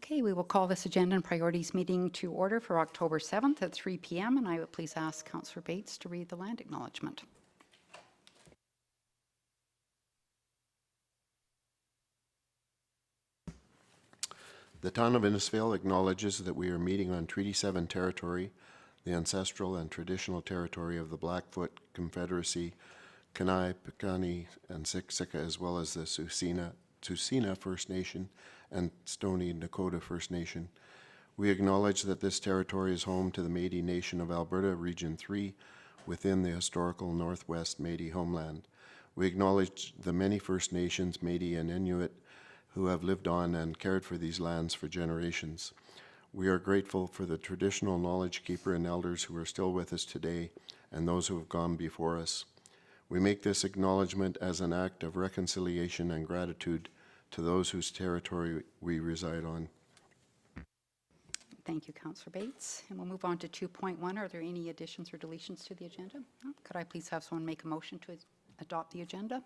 Okay, we will call this agenda and priorities meeting to order for October 7th at 3 p.m. and I would please ask Councillor Bates to read the land acknowledgement. The town of Innisfail acknowledges that we are meeting on Treaty 7 territory, the ancestral and traditional territory of the Blackfoot Confederacy, Kainai, Piikani, and Siksika, as well as the Tsuut'ina First Nation and Stoney Nakoda First Nation. We acknowledge that this territory is home to the Métis Nation of Alberta, Region 3, within the historical Northwest Métis homeland. We acknowledge the many First Nations, Métis and Inuit, who have lived on and cared for these lands for generations. We are grateful for the traditional knowledge keeper and elders who are still with us today and those who have gone before us. We make this acknowledgement as an act of reconciliation and gratitude to those whose territory we reside on. Thank you, Councillor Bates. And we'll move on to 2.1. Are there any additions or deletions to the agenda? No? Could I please have someone make a motion to adopt the agenda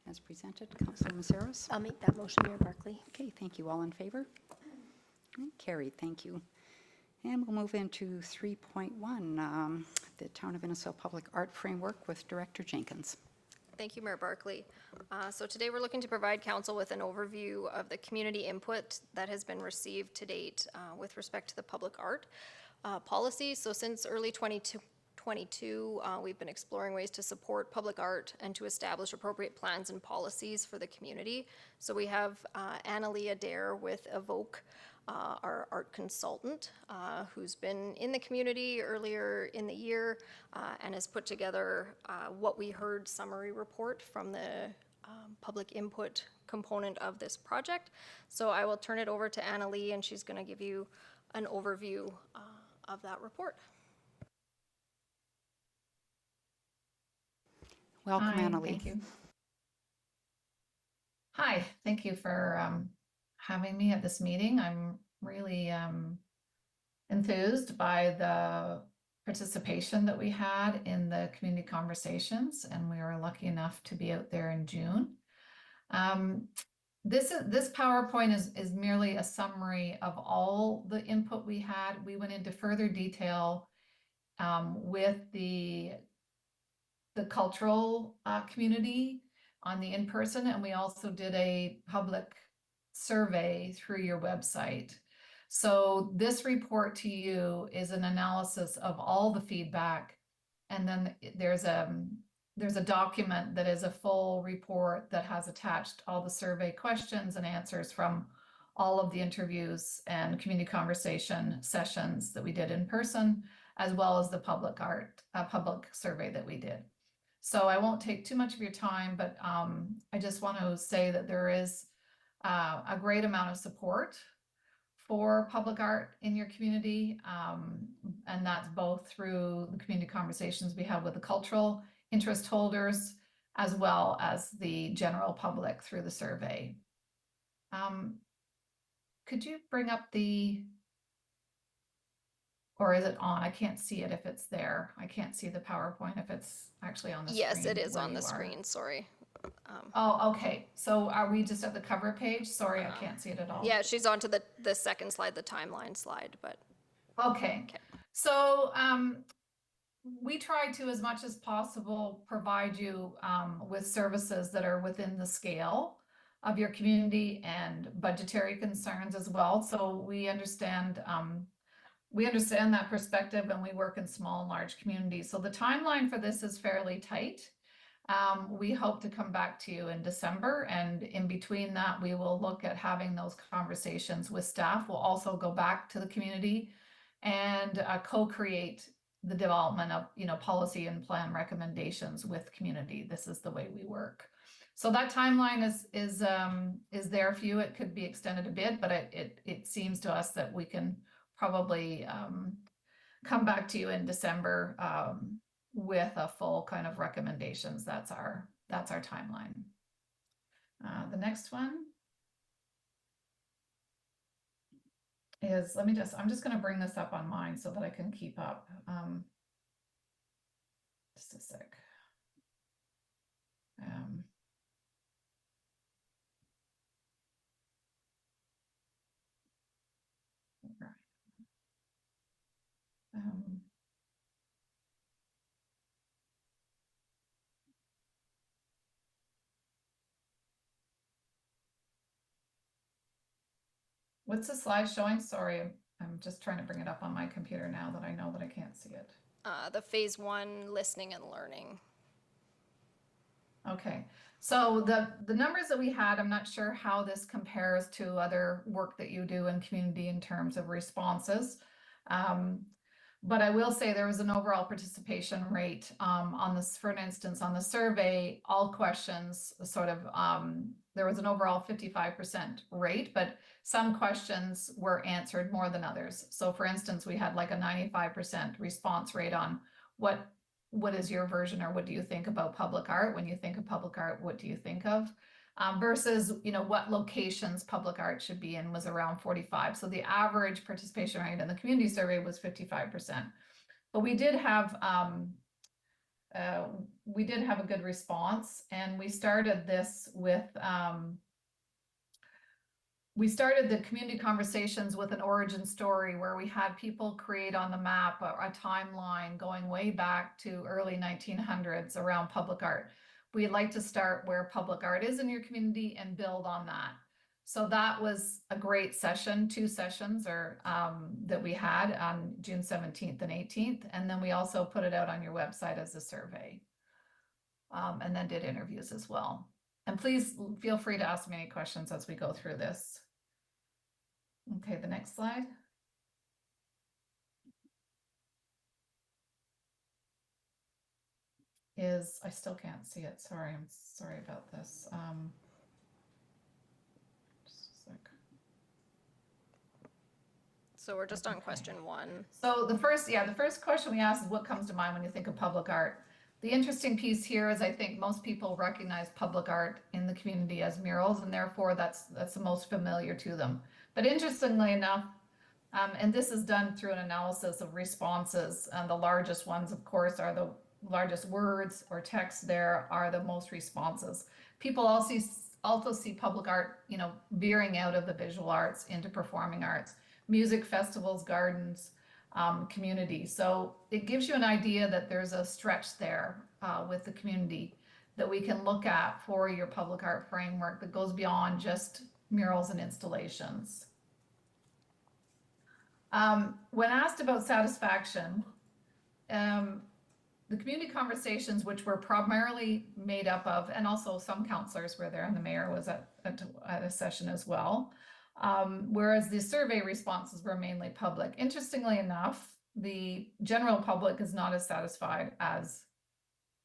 as presented? Councillor Messaros. I'll make that motion, Mayor Barclay. Okay, thank you. All in favor? Carried, thank you. And we'll move into 3.1, the Town of Innisfail Public Art Framework with Director Jenkins. Thank you, Mayor Barclay. So today we're looking to provide council with an overview of the community input that has been received to date with respect to the public art policy. So since early 2022, we've been exploring ways to support public art and to establish appropriate plans and policies for the community. So we have Annalie Adair with Evoke, our art consultant, who's been in the community earlier in the year and has put together what we heard summary report from the public input component of this project. So I will turn it over to Annalie and she's going to give you an overview of that report. Welcome, Hi, Annalie. thank you. Hi, thank you for having me at this meeting. I'm really enthused by the participation that we had in the community conversations, and we were lucky enough to be out there in June. This PowerPoint is merely a summary of all the input we had. We went into further detail with the cultural community on the in-person, and we also did a public survey through your website. So this report to you is an analysis of all the feedback, and then there's a document that is a full report that has attached all the survey questions and answers from all of the interviews and community conversation sessions that we did in person, as well as the public survey that we did. So I won't take too much of your time, but I just want to say that there is a great amount of support for public art in your community, and that's both through the community conversations we have with the cultural interest holders, as well as the general public through the survey. Could you bring up or is it on? I can't see it if it's there. I can't see the PowerPoint if it's actually on the screen. Yes, it is on the screen, sorry. Oh, okay. So are we just at the cover page? Sorry, I can't see it at all. Yeah, she's on to the second slide, the timeline slide, but. Okay. So we try to, as much as possible, provide you with services that are within the scale of your community and budgetary concerns as well. So we understand that perspective, and we work in small and large communities. So the timeline for this is fairly tight. We hope to come back to you in December, and in between that, we will look at having those conversations with staff. We'll also go back to the community and co-create the development of policy and plan recommendations with community. This is the way we work. So that timeline is there for you. It could be extended a bit, but it seems to us that we can probably come back to you in December with a full kind of recommendations. That's our timeline. The next one is, I'm just going to bring this up on mine so that I can keep up. Just a sec. What's the slide showing? Sorry, I'm just trying to bring it up on my computer now that I know that I can't see it. The phase 1 listening and learning. Okay, so the numbers that we had, I'm not sure how this compares to other work that you do in community in terms of responses. But I will say there was an overall participation rate on this, for instance, on the survey, all questions sort of, there was an overall 55% rate, but some questions were answered more than others. So for instance, we had like a 95% response rate on what is your version or what do you think about public art? When you think of public art, what do you think of? Versus, you know, what locations public art should be in was around 45. So the average participation rate in the community survey was 55%. But we did have a good response, and we started this with we started the community conversations with an origin story where we had people create on the map a timeline going way back to early 1900s around public art. We'd like to start where public art is in your community and build on that. So that was a great session, 2 sessions that we had on June 17th and 18th. And then we also put it out on your website as a survey, and then did interviews as well. And please feel free to ask me any questions as we go through this. Okay, the next slide. I still can't see it. Sorry, I'm sorry about this. Just a sec. So we're just on question 1. So the first question we asked is what comes to mind when you think of public art? The interesting piece here is I think most people recognize public art in the community as murals, and therefore that's the most familiar to them. But interestingly enough, and this is done through an analysis of responses, and the largest ones, of course, are the largest words or text there are the most responses. People also see public art, you know, veering out of the visual arts into performing arts, music festivals, gardens, community. So it gives you an idea that there's a stretch there with the community that we can look at for your public art framework that goes beyond just murals and installations. When asked about satisfaction, the community conversations, which were primarily made up of, and also some councillors were there and the mayor was at a session as well, whereas the survey responses were mainly public. Interestingly enough, the general public is not as satisfied as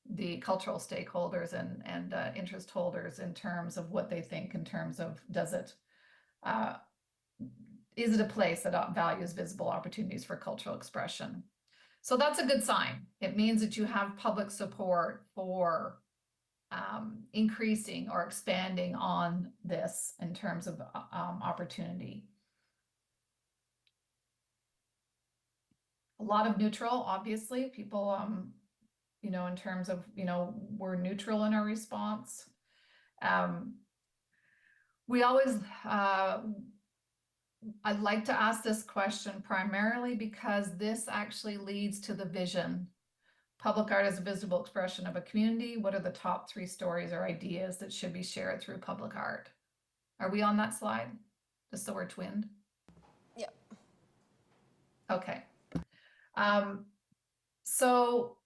the cultural stakeholders and interest holders in terms of what they think in terms of is it a place that values visible opportunities for cultural expression? So that's a good sign. It means that you have public support for increasing or expanding on this in terms of opportunity. A lot of neutral, obviously, people, you know, in terms of, you know, we're neutral in our response. We always, I'd like to ask this question primarily because this actually leads to the vision. Public art is a visible expression of a community. What are the top 3 stories or ideas that should be shared through public art? Are we on that slide? Just so we're twinned? Yep. Okay. So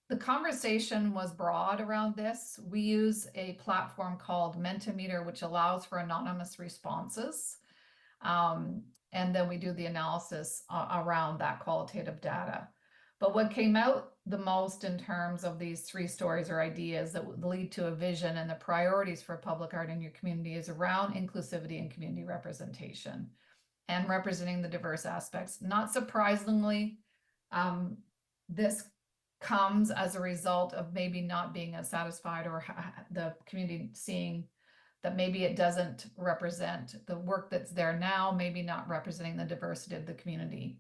the conversation was broad around this. We use a platform called Mentimeter, which allows for anonymous responses. And then we do the analysis around that qualitative data. But what came out the most in terms of these 3 stories or ideas that would lead to a vision and the priorities for public art in your community is around inclusivity and community representation and representing the diverse aspects. Not surprisingly, this comes as a result of maybe not being as satisfied or the community seeing that maybe it doesn't represent the work that's there now, maybe not representing the diversity of the community.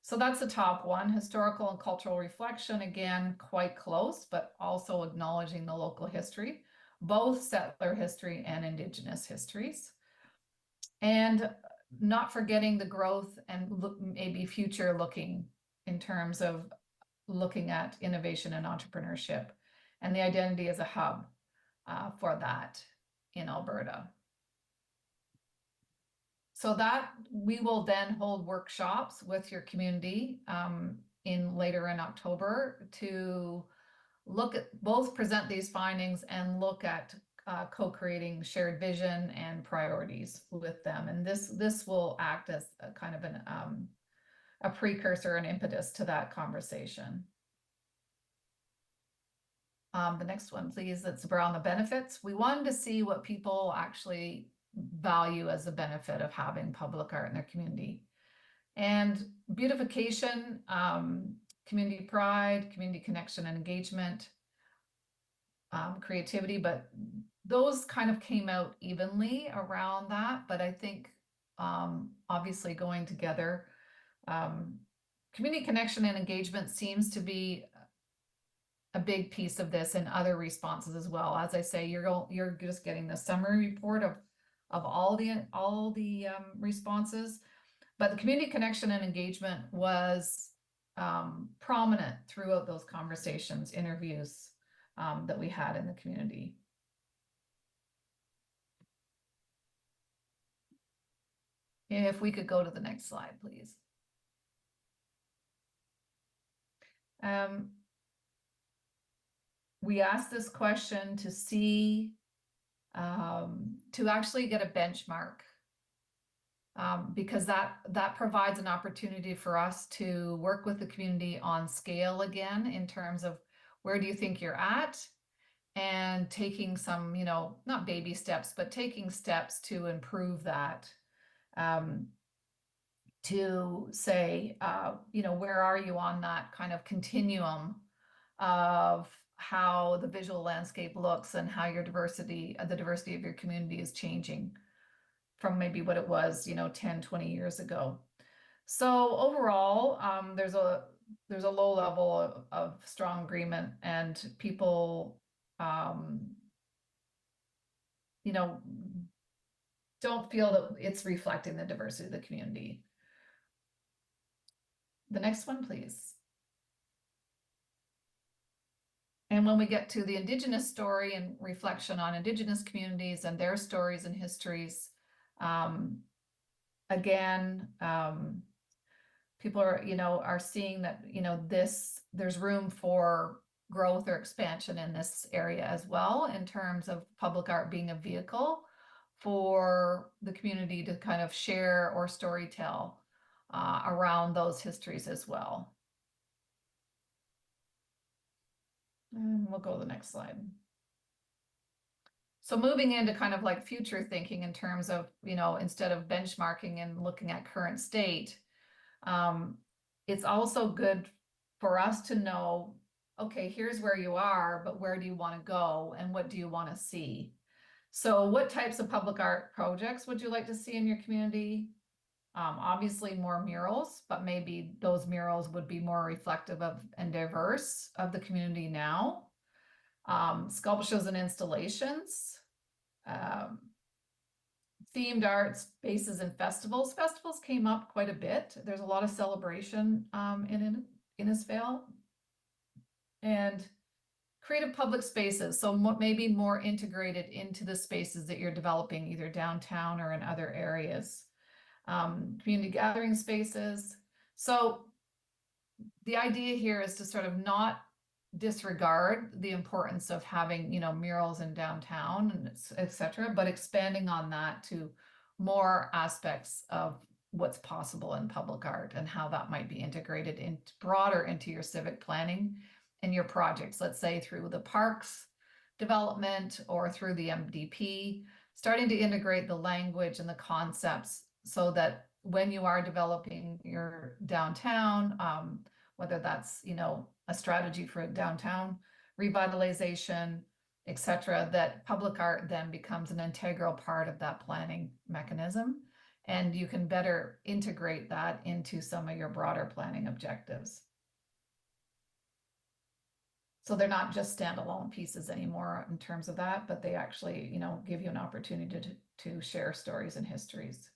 So that's the top one. Historical and cultural reflection, again, quite close, but also acknowledging the local history, both settler history and Indigenous histories. And not forgetting the growth and maybe future looking in terms of looking at innovation and entrepreneurship and the identity as a hub for that in Alberta. So that we will then hold workshops with your community later in October to look at both present these findings and look at co-creating shared vision and priorities with them. And this will act as a kind of a precursor, an impetus to that conversation. The next one, please. It's around the benefits. We wanted to see what people actually value as a benefit of having public art in their community. And beautification, community pride, community connection and engagement, creativity, but those kind of came out evenly around that. But I think obviously going together, community connection and engagement seems to be a big piece of this and other responses as well. As I say, you're just getting the summary report of all the responses, but the community connection and engagement was prominent throughout those conversations, interviews that we had in the community. If we could go to the next slide, please. We asked this question to see, to actually get a benchmark, because that provides an opportunity for us to work with the community on scale again, in terms of where do you think you're at, and taking some, not baby steps, but taking steps to improve that. To say, where are you on that kind of continuum of how the visual landscape looks and how your diversity, the diversity of your community is changing from maybe what it was, 10, 20 years ago. So overall, there's a low level of strong agreement, and people, don't feel that it's reflecting the diversity of the community. The next one, please. And when we get to the Indigenous story and reflection on Indigenous communities and their stories and histories, again, people are seeing that, there's room for growth or expansion in this area as well, in terms of public art being a vehicle for the community to kind of share or storytell around those histories as well. And we'll go to the next slide. So moving into kind of like future thinking in terms of, instead of benchmarking and looking at current state, it's also good for us to know, okay, here's where you are, but where do you want to go and what do you want to see? So what types of public art projects would you like to see in your community? Obviously more murals, but maybe those murals would be more reflective of and diverse of the community now. Sculptures and installations, themed art spaces and festivals. Festivals came up quite a bit. There's a lot of celebration in Innisfail. And creative public spaces, so maybe more integrated into the spaces that you're developing, either downtown or in other areas. Community gathering spaces. So the idea here is to sort of not disregard the importance of having, murals in downtown and etc., but expanding on that to more aspects of what's possible in public art and how that might be integrated broader into your civic planning and your projects, let's say through the parks development or through the MDP, starting to integrate the language and the concepts so that when you are developing your downtown, whether that's, a strategy for downtown revitalization, etc., that public art then becomes an integral part of that planning mechanism. And you can better integrate that into some of your broader planning objectives. So they're not just standalone pieces anymore in terms of that, but they actually, give you an opportunity to share stories and histories.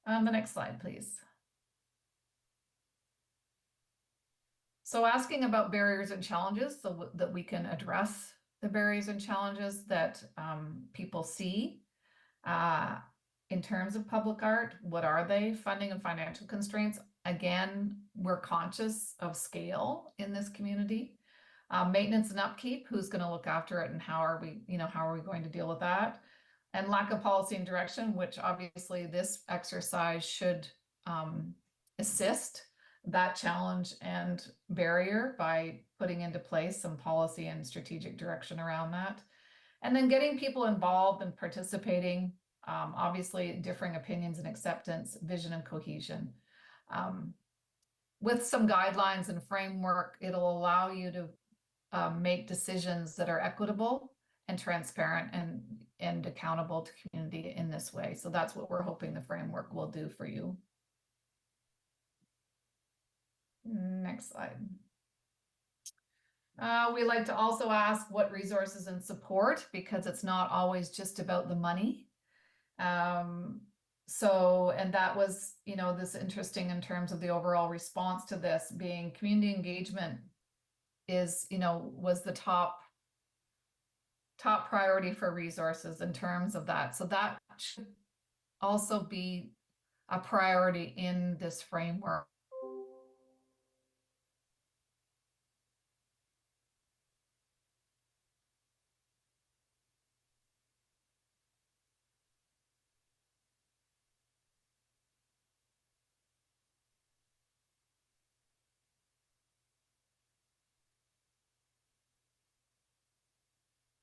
The next slide, please. So asking about barriers and challenges so that we can address the barriers and challenges that people see. in terms of public art, what are they? Funding and financial constraints. Again, we're conscious of scale in this community. Maintenance and upkeep, who's going to look after it and how are we going to deal with that? And lack of policy and direction, which obviously this exercise should assist that challenge and barrier by putting into place some policy and strategic direction around that. And then getting people involved and participating, obviously differing opinions and acceptance, vision and cohesion. With some guidelines and framework, it'll allow you to make decisions that are equitable and transparent and accountable to community in this way. So that's what we're hoping the framework will do for you. Next slide. We like to also ask what resources and support, because it's not always just about the money. And that was, this interesting in terms of the overall response to this being community engagement is, was the top priority for resources in terms of that. So that should also be a priority in this framework.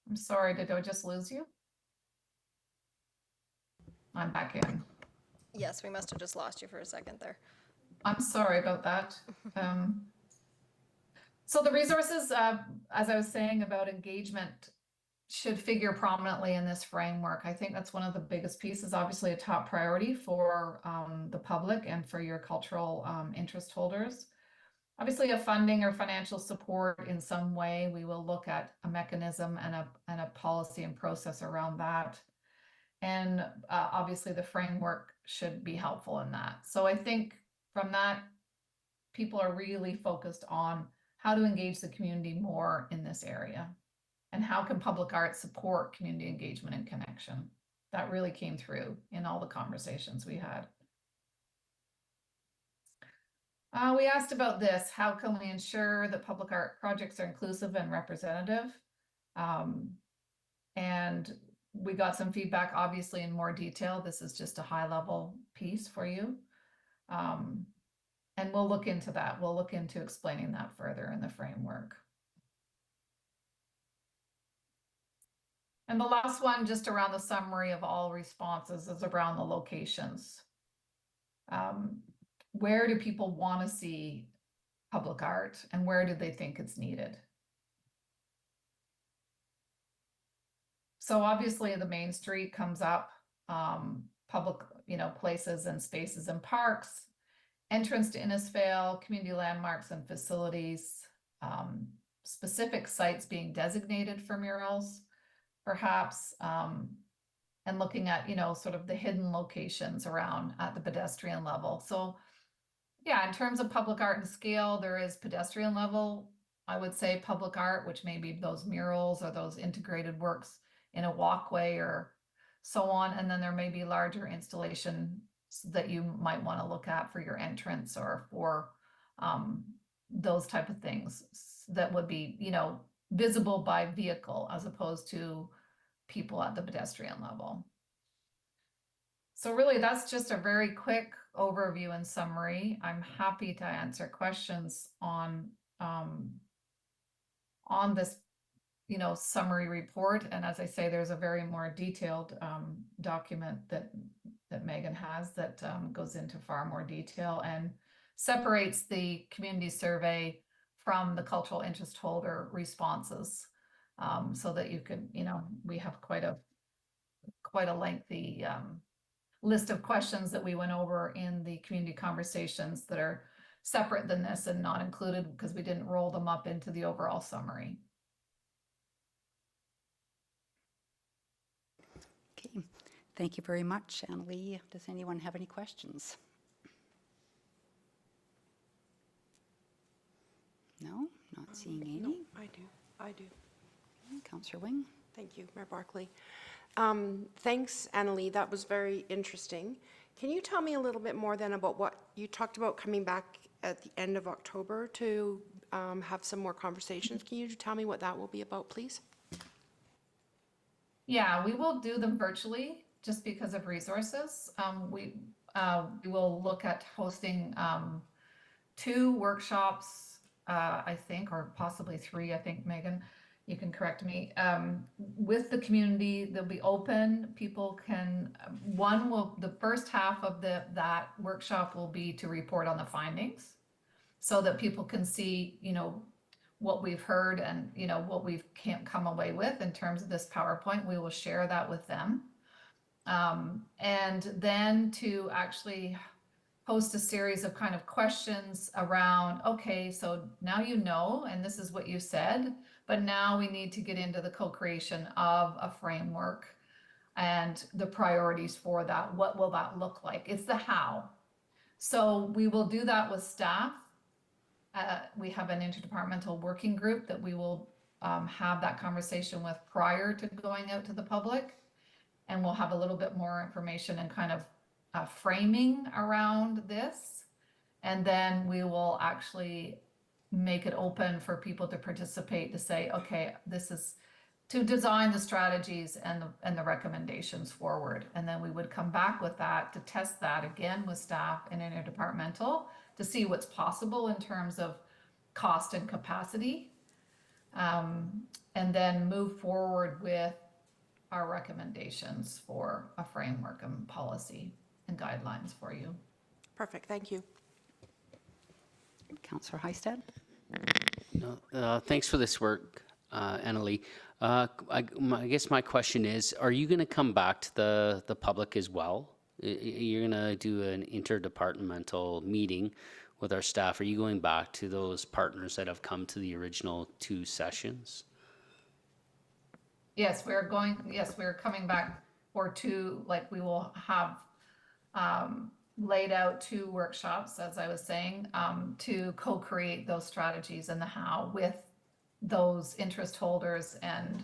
I'm sorry, did I just lose you? I'm back in. Yes, we must have just lost you for a second there. I'm sorry about that. So the resources, as I was saying about engagement, should figure prominently in this framework. I think that's one of the biggest pieces, obviously a top priority for the public and for your cultural interest holders. Obviously, a funding or financial support in some way, we will look at a mechanism and a policy and process around that. And obviously the framework should be helpful in that. So I think from that, people are really focused on how to engage the community more in this area and how can public art support community engagement and connection. That really came through in all the conversations we had. We asked about this, how can we ensure that public art projects are inclusive and representative? And we got some feedback, obviously, in more detail. This is just a high-level piece for you. And we'll look into that. We'll look into explaining that further in the framework. And the last one, just around the summary of all responses, is around the locations. Where do people want to see public art and where do they think it's needed? So obviously the Main Street comes up, public, places and spaces and parks, entrance to Innisfail, community landmarks and facilities, specific sites being designated for murals, perhaps, and looking at, sort of the hidden locations around at the pedestrian level. So yeah, in terms of public art and scale, there is pedestrian level, I would say public art, which may be those murals or those integrated works in a walkway or so on. And then there may be larger installations that you might want to look at for your entrance or for those type of things that would be, visible by vehicle as opposed to people at the pedestrian level. So really, that's just a very quick overview and summary. I'm happy to answer questions on this, summary report. And as I say, there's a very more detailed document that Megan has that goes into far more detail and separates the community survey from the cultural interest holder responses, so that you could, we have quite a lengthy list of questions that we went over in the community conversations that are separate than this and not included because we didn't roll them up into the overall summary. Okay, thank you very much, Annalee. Does anyone have any questions? No, not seeing any. No, I do. Councillor Wing. Thank you, Mayor Barclay. Thanks, Annalee. That was very interesting. Can you tell me a little bit more then about what you talked about coming back at the end of October to have some more conversations? Can you tell me what that will be about, please? Yeah, we will do them virtually just because of resources. We will look at hosting 2 workshops, I think, or possibly 3, I think, Megan, you can correct me, with the community. They'll be open. People can, the first half of that workshop will be to report on the findings so that people can see, what we've heard and, what we've can't come away with in terms of this PowerPoint. We will share that with them. And then to actually host a series of kind of questions around, okay, so now and this is what you said, but now we need to get into the co-creation of a framework and the priorities for that. What will that look like? It's the how. So we will do that with staff. We have an interdepartmental working group that we will have that conversation with prior to going out to the public. And we'll have a little bit more information and kind of framing around this. And then we will actually make it open for people to participate, to say, okay, this is to design the strategies and the recommendations forward. And then we would come back with that to test that again with staff and interdepartmental to see what's possible in terms of cost and capacity. And then move forward with our recommendations for a framework and policy and guidelines for you. Perfect, thank you. Councillor Heistad? No, thanks for this work, Annalee. I guess my question is, are you going to come back to the public as well? You're going to do an interdepartmental meeting with our staff. Are you going back to those partners that have come to the original 2 sessions? Yes, we're coming back for 2, like we will have laid out 2 workshops, as I was saying, to co-create those strategies and the how with those interest holders and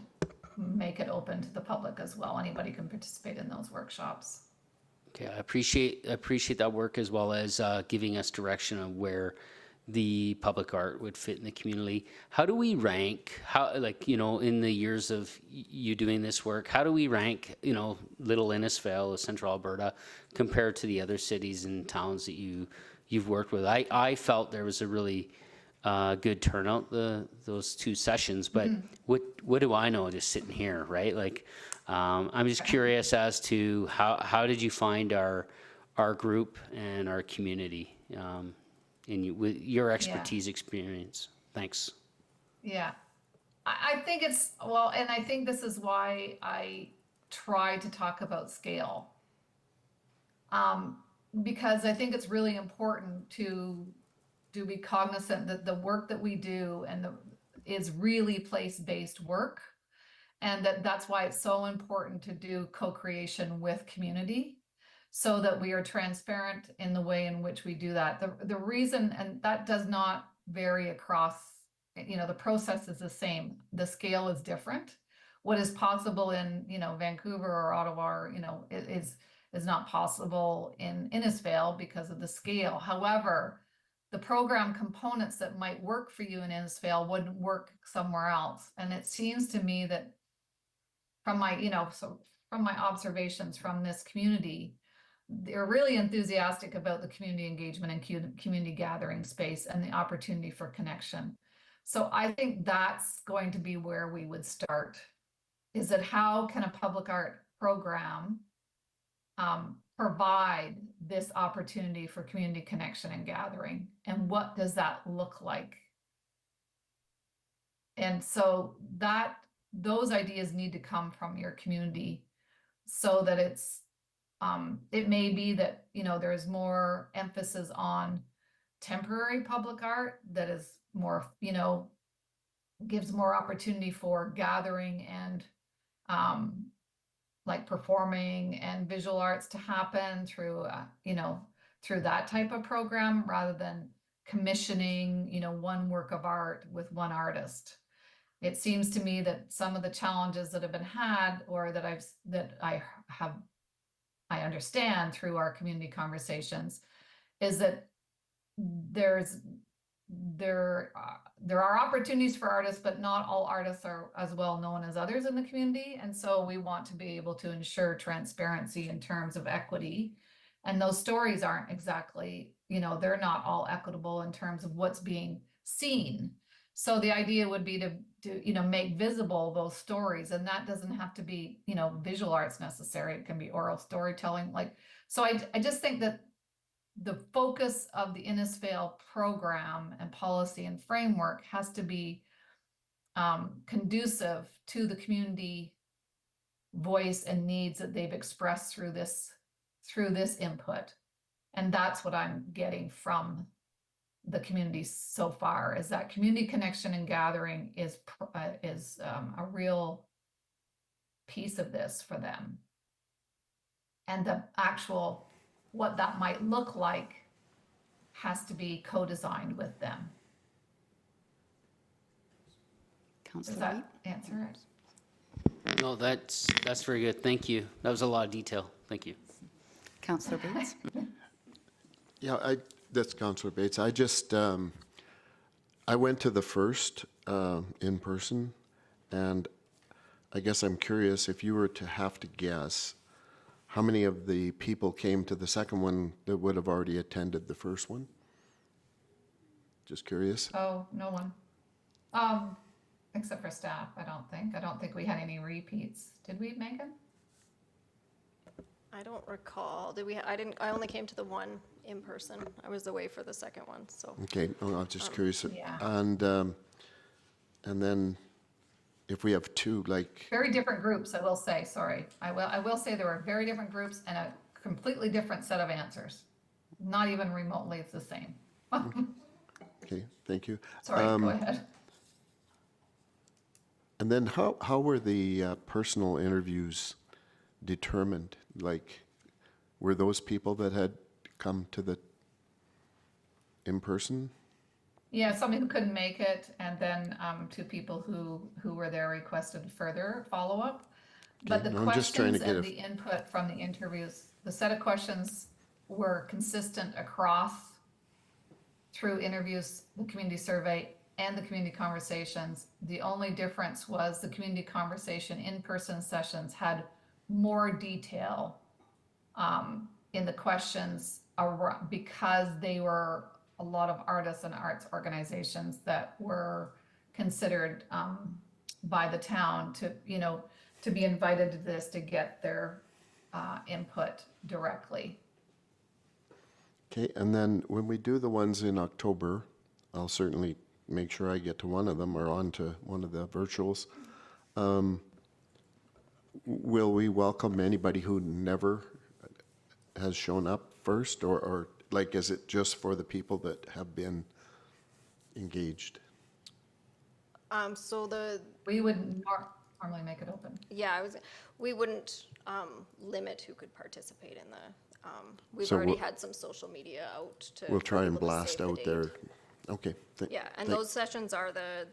make it open to the public as well. Anybody can participate in those workshops. Okay, I appreciate that work, as well as giving us direction on where the public art would fit in the community. How do we rank, in the years of you doing this work, how do we rank, Little Innisfail, Central Alberta, compared to the other cities and towns that you've worked with? I felt there was a really good turnout those 2 sessions, but what do I know just sitting here, right? I'm just curious as to how did you find our group and our community with your expertise, experience? Thanks. Yeah, I think and I think this is why I try to talk about scale, because I think it's really important to be cognizant that the work that we do is really place-based work, and that's why it's so important to do co-creation with community, so that we are transparent in the way in which we do that. The reason, and that does not vary across, the process is the same. The scale is different. What is possible in, Vancouver or Ottawa, is not possible in Innisfail because of the scale. However, the program components that might work for you in Innisfail wouldn't work somewhere else. And it seems to me that from my observations from this community, they're really enthusiastic about the community engagement and community gathering space and the opportunity for connection. So I think that's going to be where we would start, is that how can a public art program provide this opportunity for community connection and gathering, and what does that look like? And so those ideas need to come from your community, so that it may be that, there's more emphasis on temporary public art that is more, gives more opportunity for gathering and like performing and visual arts to happen through, through that type of program, rather than commissioning, one work of art with one artist. it seems to me that some of the challenges that have been had, or that I understand through our community conversations, is that there are opportunities for artists, but not all artists are as well known as others in the community. And so we want to be able to ensure transparency in terms of equity. And those stories aren't exactly, they're not all equitable in terms of what's being seen. So the idea would be to make visible those stories, and that doesn't have to be, visual arts necessary. It can be oral storytelling. So I just think that the focus of the Innisfail program and policy and framework has to be conducive to the community voice and needs that they've expressed through this input. And that's what I'm getting from the community so far, is that community connection and gathering is a real piece of this for them. And the actual, what that might look like has to be co-designed with them. Does Councillor that Wing? answer it? No, that's very good. Thank you. That was a lot of detail. Thank you. Councillor Bates? Yeah, that's Councillor Bates. I just, I went to the first in person, and I guess I'm curious, if you were to have to guess, how many of the people came to the second one that would have already attended the first one? Just curious. Oh, no one. Except for staff, I don't think we had any repeats. Did we, Megan? I don't recall. Did we? I only came to the one in person. I was away for the second one, so. Okay, I was just curious. Yeah. And then if we have two, like, Very different groups, I will say, sorry. I will say there were very different groups and a completely different set of answers. Not even remotely the same. okay, thank you. Sorry, go ahead. And then how were the personal interviews determined? Like, were those people that had come to the in-person? Yeah, somebody who couldn't make it, and then two people who were there requested further follow-up. But the no, I'm just trying to questions get and the input from the interviews, the set of questions were consistent across through interviews, the community survey, and the community conversations. The only difference was the community conversation in-person sessions had more detail in the questions because they were a lot of artists and arts organizations that were considered by the town to be invited to this, to get their input directly. Okay, and then when we do the ones in October, I'll certainly make sure I get to one of them or on to one of the virtuals. Will we welcome anybody who never has shown up first, or like, is it just for the people that have been engaged? We would normally make it open. Yeah, we wouldn't limit who could participate in the. We've So already had some social media out to. We'll try for and people to blast save the out date. there. Okay. Yeah, and those sessions are I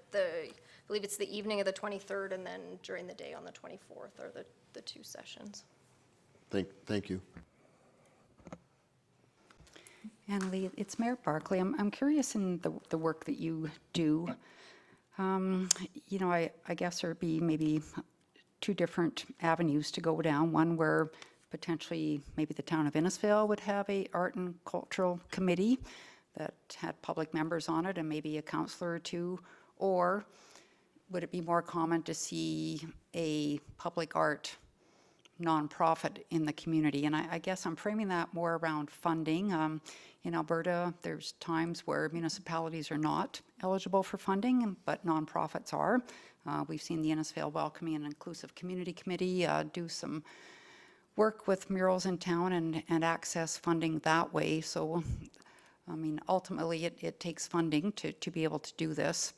believe it's the evening of the 23rd, and then during the day on the 24th are the two sessions. Thank you. Annalee, it's Mayor Barclay. I'm curious in the work that you do. I guess there'd be maybe two different avenues to go down. One where potentially maybe the town of Innisfail would have a art and cultural committee that had public members on it and maybe a councillor or two, or would it be more common to see a public art nonprofit in the community? And I guess I'm framing that more around funding. In Alberta, there's times where municipalities are not eligible for funding, but nonprofits are. We've seen the Innisfail Welcoming and Inclusive Community Committee do some work with murals in town and access funding that way. So, ultimately it takes funding to be able to do this.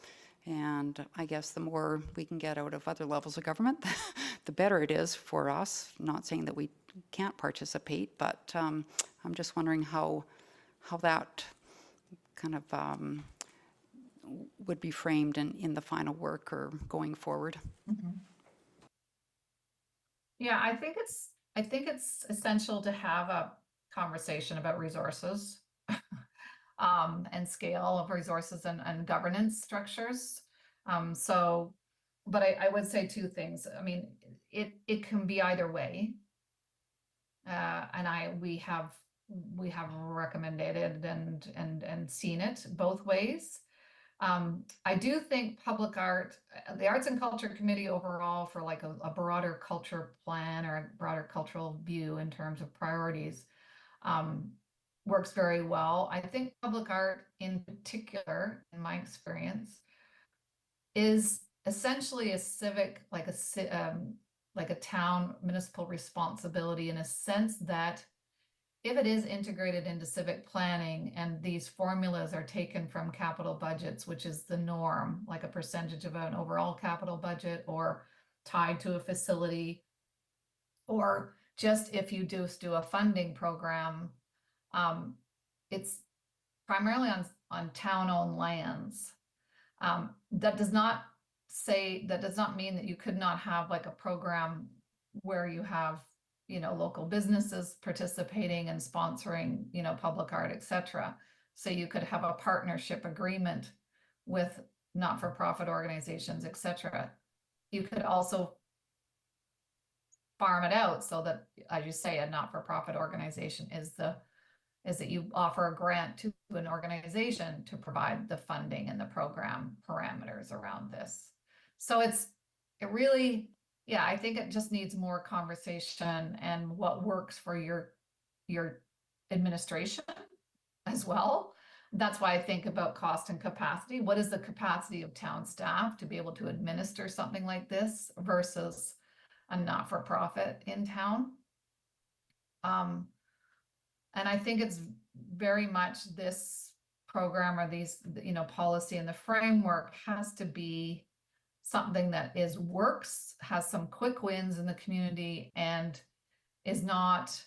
And I guess the more we can get out of other levels of government, the better it is for us. Not saying that we can't participate, but I'm just wondering how that kind of, would be framed in the final work or going forward. Yeah, I think it's essential to have a conversation about resources and scale of resources and governance structures. So, but I would say two things. I mean, it can be either way. And we have recommended and seen it both ways. I do think public art, the Arts and Culture Committee overall for like a broader culture plan or a broader cultural view in terms of priorities, works very well. I think public art in particular, in my experience, is essentially a civic, like a town municipal responsibility in a sense that if it is integrated into civic planning and these formulas are taken from capital budgets, which is the norm, like a percentage of an overall capital budget or tied to a facility, or just if you do a funding program, it's primarily on town-owned lands. That does not mean that you could not have like a program where you have, you know, local businesses participating and sponsoring, you know, public art, etc. So you could have a partnership agreement with not-for-profit organizations, etc. You could also farm it out so that, as you say, a not-for-profit organization is that you offer a grant to an organization to provide the funding and the program parameters around this. So it really, yeah, I think it just needs more conversation and what works for your administration as well. That's why I think about cost and capacity. What is the capacity of town staff to be able to administer something like this versus a not-for-profit in town? And I think it's very much this program or these, you know, policy and the framework has to be something that works, has some quick wins in the community, and is not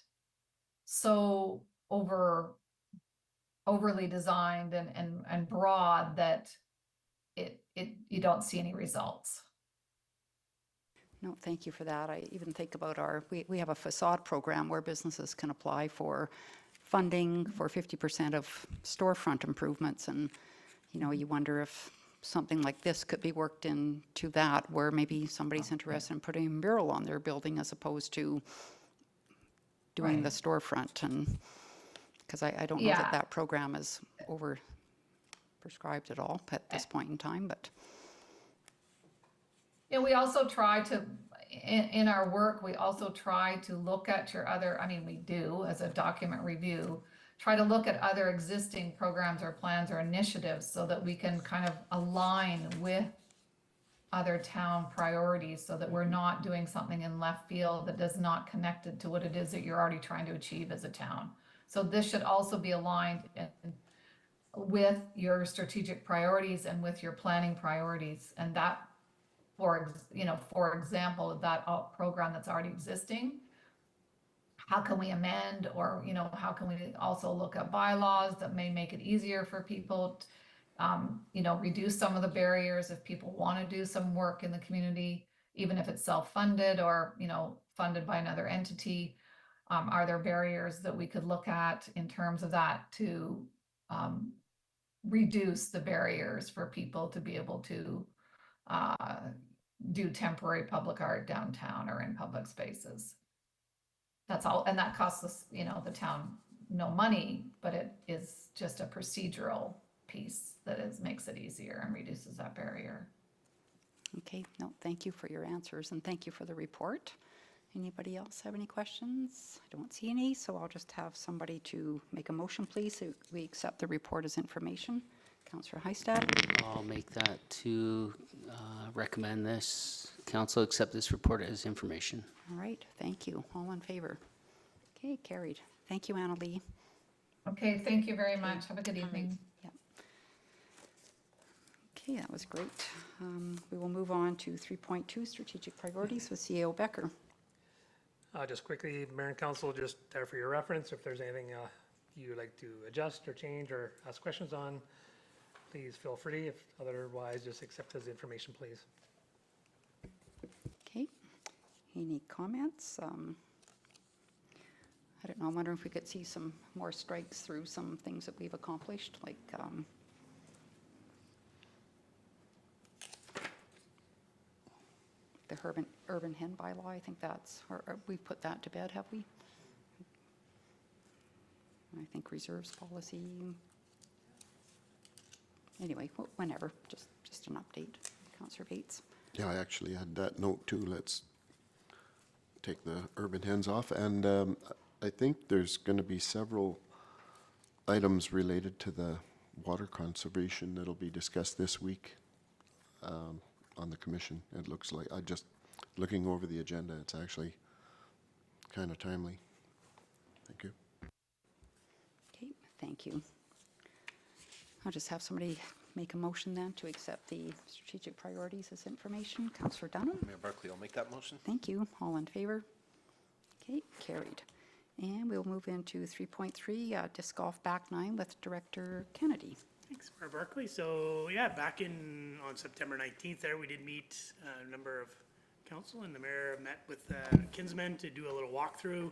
so overly designed and broad that you don't see any results. No, thank you for that. I even think about we have a facade program where businesses can apply for funding for 50% of storefront improvements. And, you know, you wonder if something like this could be worked into that, where maybe somebody's interested in putting a mural on their building as opposed to doing the storefront. And because I don't know that program is over prescribed at all at this point in time, but. And we also try to, in our work, we also try to look at your other, I mean, we do as a document review, try to look at other existing programs or plans or initiatives so that we can kind of align with other town priorities so that we're not doing something in left field that is not connected to what it is that you're already trying to achieve as a town. So this should also be aligned with your strategic priorities and with your planning priorities. And that, for example, that program that's already existing, how can we amend, or, you know, how can we also look at bylaws that may make it easier for people to, you know, reduce some of the barriers if people want to do some work in the community, even if it's self-funded or, you know, funded by another entity. Are there barriers that we could look at in terms of that to reduce the barriers for people to be able to do temporary public art downtown or in public spaces? That's all, and that costs us, you know, the town no money, but it is just a procedural piece that makes it easier and reduces that barrier. Okay, no, thank you for your answers and thank you for the report. Anybody else have any questions? I don't see any, so I'll just have somebody to make a motion, please, so we accept the report as information. Councillor Heistad. I'll make that to recommend this council accept this report as information. All right, thank you. All in favor? Okay, carried. Thank you, Annalee. Okay, thank you very much. Have a good evening. Yep. Okay, that was great. We will move on to 3.2, strategic priorities with CAO Becker. Just quickly, Mayor and Council, just there for your reference, if there's anything you'd like to adjust or change or ask questions on, please feel free. If otherwise, just accept as information, please. Okay, any comments? I don't know, I'm wondering if we could see some more strikes through some things that we've accomplished, like the urban hen bylaw. I think that's, or we've put that to bed, have we? I think reserves policy. Anyway, whenever, just an update. Councillor Bates. Yeah, I actually had that note too. Let's take the urban hens off. And I think there's going to be several items related to the water conservation that'll be discussed this week on the commission. It looks like, I just looking over the agenda, it's actually kind of timely. Thank you. Okay, thank you. I'll just have somebody make a motion then to accept the strategic priorities as information. Councillor Dunham. Mayor Barclay, I'll make that motion. Thank you. All in favor? Okay, carried. And we'll move into 3.3, disc golf back nine with Director Kennedy. Thanks, Mayor Barclay. So yeah, back on September 19th there, we did meet a number of council, and the mayor met with Kinsmen to do a little walkthrough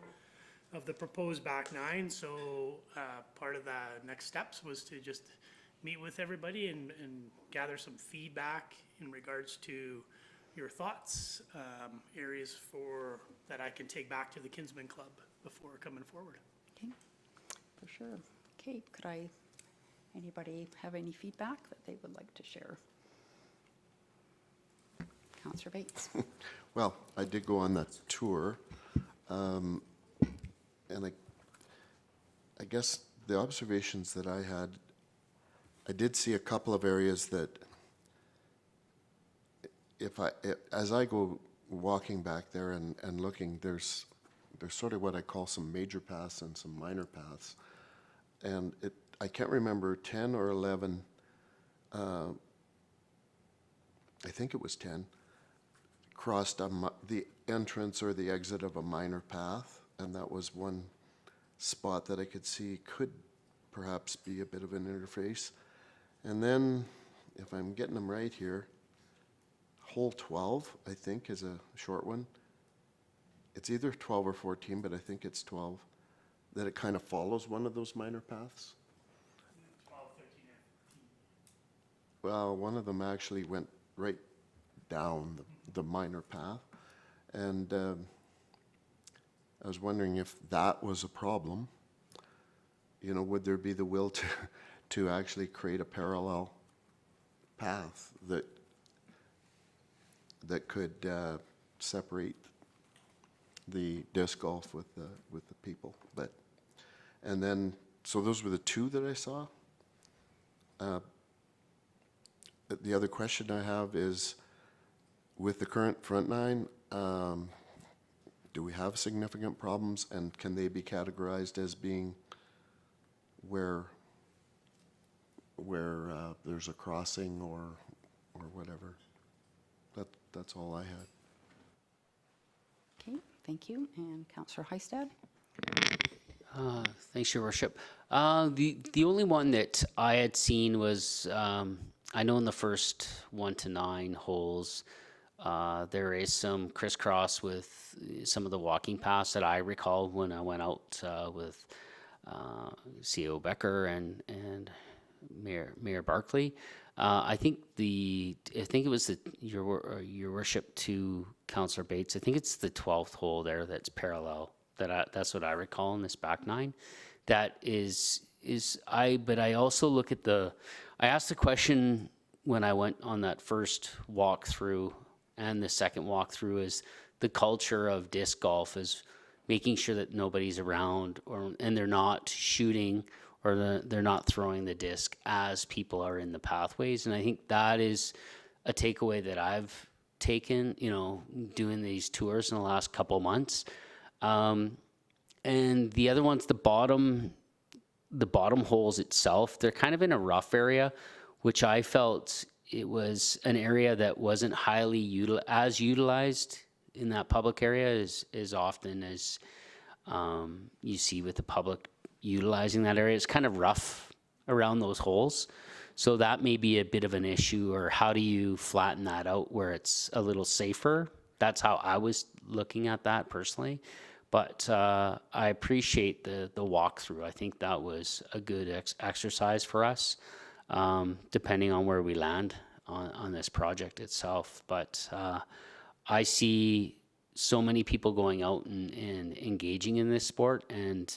of the proposed back nine. So part of the next steps was to just meet with everybody and gather some feedback in regards to your thoughts, areas that I can take back to the Kinsmen Club before coming forward. Okay, for sure. Okay, anybody have any feedback that they would like to share? Councillor Bates. Well, I did go on that tour, and I guess the observations that I had, I did see a couple of areas that as I go walking back there and looking, there's sort of what I call some major paths and some minor paths. And I can't remember 10 or 11, I think it was 10, crossed the entrance or the exit of a minor path. And that was one spot that I could see could perhaps be a bit of an interface. And then, if I'm getting them right here, hole 12, I think, is a short one. It's either 12 or 14, but I think it's 12, that it kind of follows one of those minor paths. 12, 13, and 15. Well, one of them actually went right down the minor path. And I was wondering if that was a problem. You know, would there be the will to actually create a parallel path that could separate the disc golf with the people? And then, so those were the two that I saw. The other question I have is, with the current front nine, do we have significant problems, and can they be categorized as being where there's a crossing or whatever? That's all I had. Okay, thank you. And Councillor Heistad. Thanks, Your Worship. The only one that I had seen was, I know in the first 1 to 9 holes, there is some crisscross with some of the walking paths that I recall when I went out with CO Becker and Mayor Barclay. I think it was Your Worship to Councillor Bates. I think it's the 12th hole there that's parallel. That's what I recall in this back nine. That but I also look at I asked the question when I went on that first walkthrough and the second walkthrough, is the culture of disc golf is making sure that nobody's around and they're not shooting or they're not throwing the disc as people are in the pathways. And I think that is a takeaway that I've taken, doing these tours in the last couple months. And the other one's the bottom holes itself. They're kind of in a rough area, which I felt it was an area that wasn't highly utilized in that public area as often as you see with the public utilizing that area. It's kind of rough around those holes. So that may be a bit of an issue, or how do you flatten that out where it's a little safer? That's how I was looking at that personally. But I appreciate the walkthrough. I think that was a good exercise for us, depending on where we land on this project itself. But I see so many people going out and engaging in this sport, and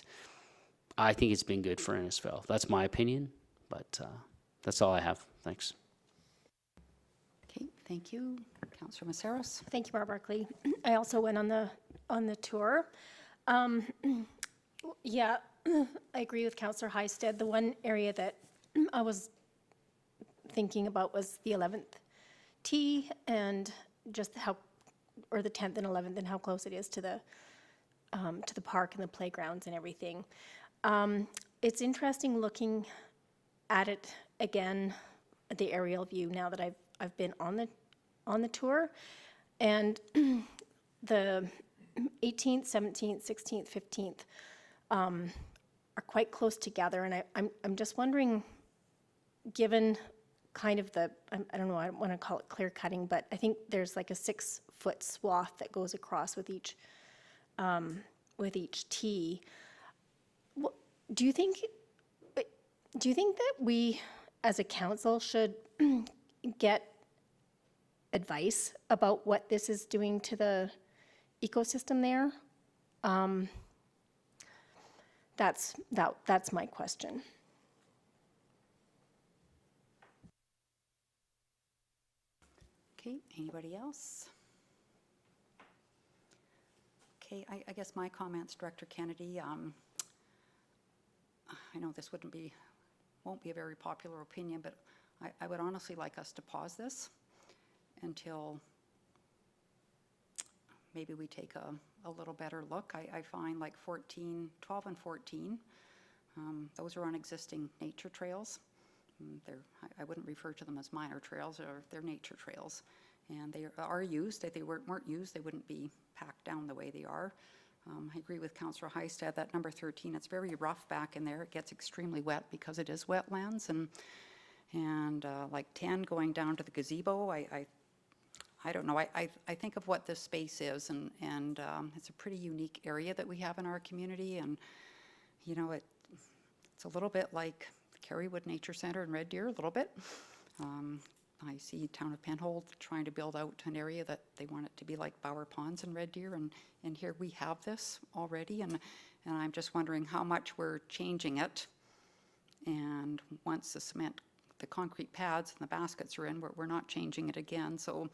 I think it's been good for Innisfail. That's my opinion, but that's all I have. Thanks. Okay, thank you. Councillor Messaros. Thank you, Barclay. I also went on the tour. Yeah, I agree with Councillor Heistad. The one area that I was thinking about was the 11th tee and just how, or the 10th and 11th, and how close it is to the park and the playgrounds and everything. It's interesting looking at it again, at the aerial view, now that I've been on the tour, and the 18th, 17th, 16th, 15th are quite close together, and I'm just wondering, given kind of the, I don't know, I don't want to call it clear cutting, but I think there's like a 6-foot swath that goes across with each tee. Do you think that we as a council should get advice about what this is doing to the ecosystem there? That's my question. Okay, anybody else? Okay, I guess my comments, Director Kennedy, I know this won't be a very popular opinion, but I would honestly like us to pause this until maybe we take a little better look. I find like 12 and 14, those are on existing nature trails. I wouldn't refer to them as minor trails, or they're nature trails. And they are used. If they weren't used, they wouldn't be packed down the way they are. I agree with Councillor Heistad that number 13, it's very rough back in there. It gets extremely wet because it is wetlands. And like 10 going down to the gazebo, I don't know. I think of what this space is, and it's a pretty unique area that we have in our community. And, you know, it's a little bit like Kerrywood Nature Centre in Red Deer, a little bit. I see Town of Penhold trying to build out an area that they want it to be like Bower Ponds in Red Deer, and here we have this already, and I'm just wondering how much we're changing it. And once the concrete pads and the baskets are in, we're not changing it again. So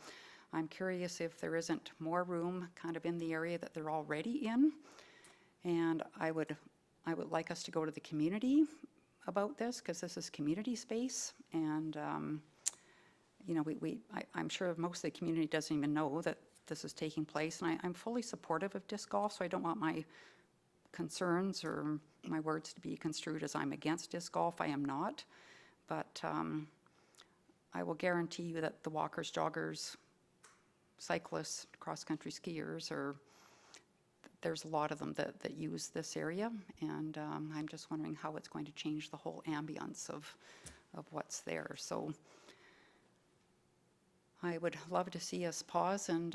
I'm curious if there isn't more room kind of in the area that they're already in. And I would like us to go to the community about this, because this is community space, and you know, I'm sure most of the community doesn't even know that this is taking place, and I'm fully supportive of disc golf, so I don't want my concerns or my words to be construed as I'm against disc golf. I am not, but I will guarantee you that the walkers, joggers, cyclists, cross-country skiers, there's a lot of them that use this area, and I'm just wondering how it's going to change the whole ambience of what's there. So I would love to see us pause and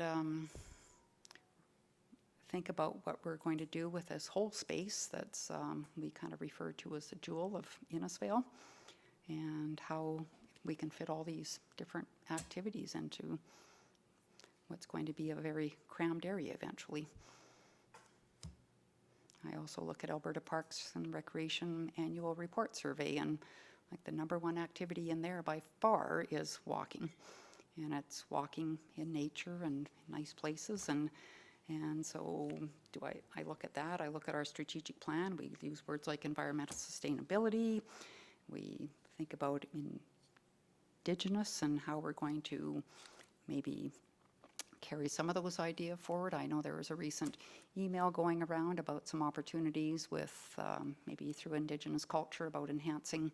think about what we're going to do with this whole space that's we kind of refer to as the jewel of Innisfail, and how we can fit all these different activities into what's going to be a very crammed area eventually. I also look at Alberta Parks and Recreation Annual Report Survey, and like the #1 activity in there by far is walking. And it's walking in nature and nice places, and so I look at that. I look at our strategic plan. We use words like environmental sustainability. We think about Indigenous and how we're going to maybe carry some of those ideas forward. I know there was a recent email going around about some opportunities with maybe through Indigenous culture about enhancing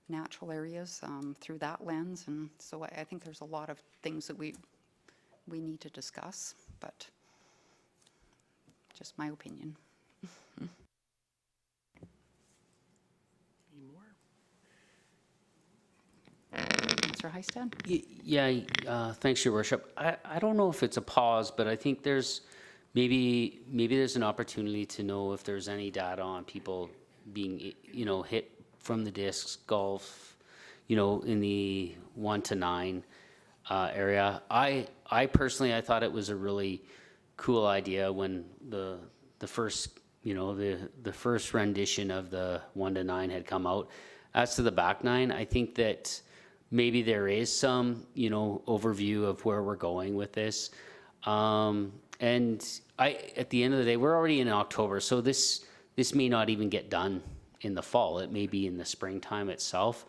natural areas through that lens, and so I think there's a lot of things that we need to discuss, but just my opinion. Any more? Councillor Heistad? Yeah, thanks, Your Worship. I don't know if it's a pause, but I think there's maybe there's an opportunity to know if there's any data on people being, hit from the disc golf, in the 1 to 9 area. I personally, I thought it was a really cool idea when the first, the first rendition of the 1 to 9 had come out. As to the back 9, I think that maybe there is some, overview of where we're going with this. And at the end of the day, we're already in October, so this may not even get done in the fall. It may be in the springtime itself,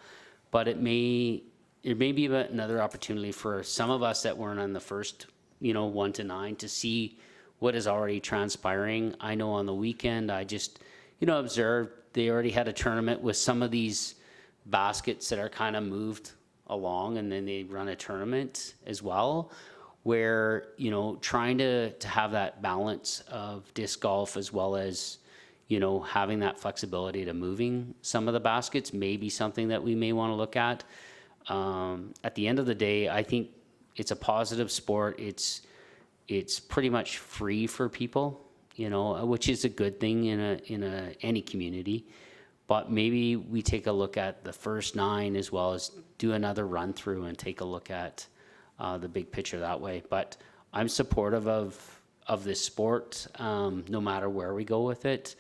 but it may be another opportunity for some of us that weren't on the first, 1 to 9 to see what is already transpiring. I know on the weekend, I just, observed they already had a tournament with some of these baskets that are kind of moved along, and then they run a tournament as well, where, trying to have that balance of disc golf as well as, having that flexibility to moving some of the baskets may be something that we may want to look at. At the end of the day, I think it's a positive sport. It's pretty much free for people, which is a good thing in any community. But maybe we take a look at the first 9 as well as do another run through and take a look at the big picture that way. But I'm supportive of this sport, no matter where we go with it.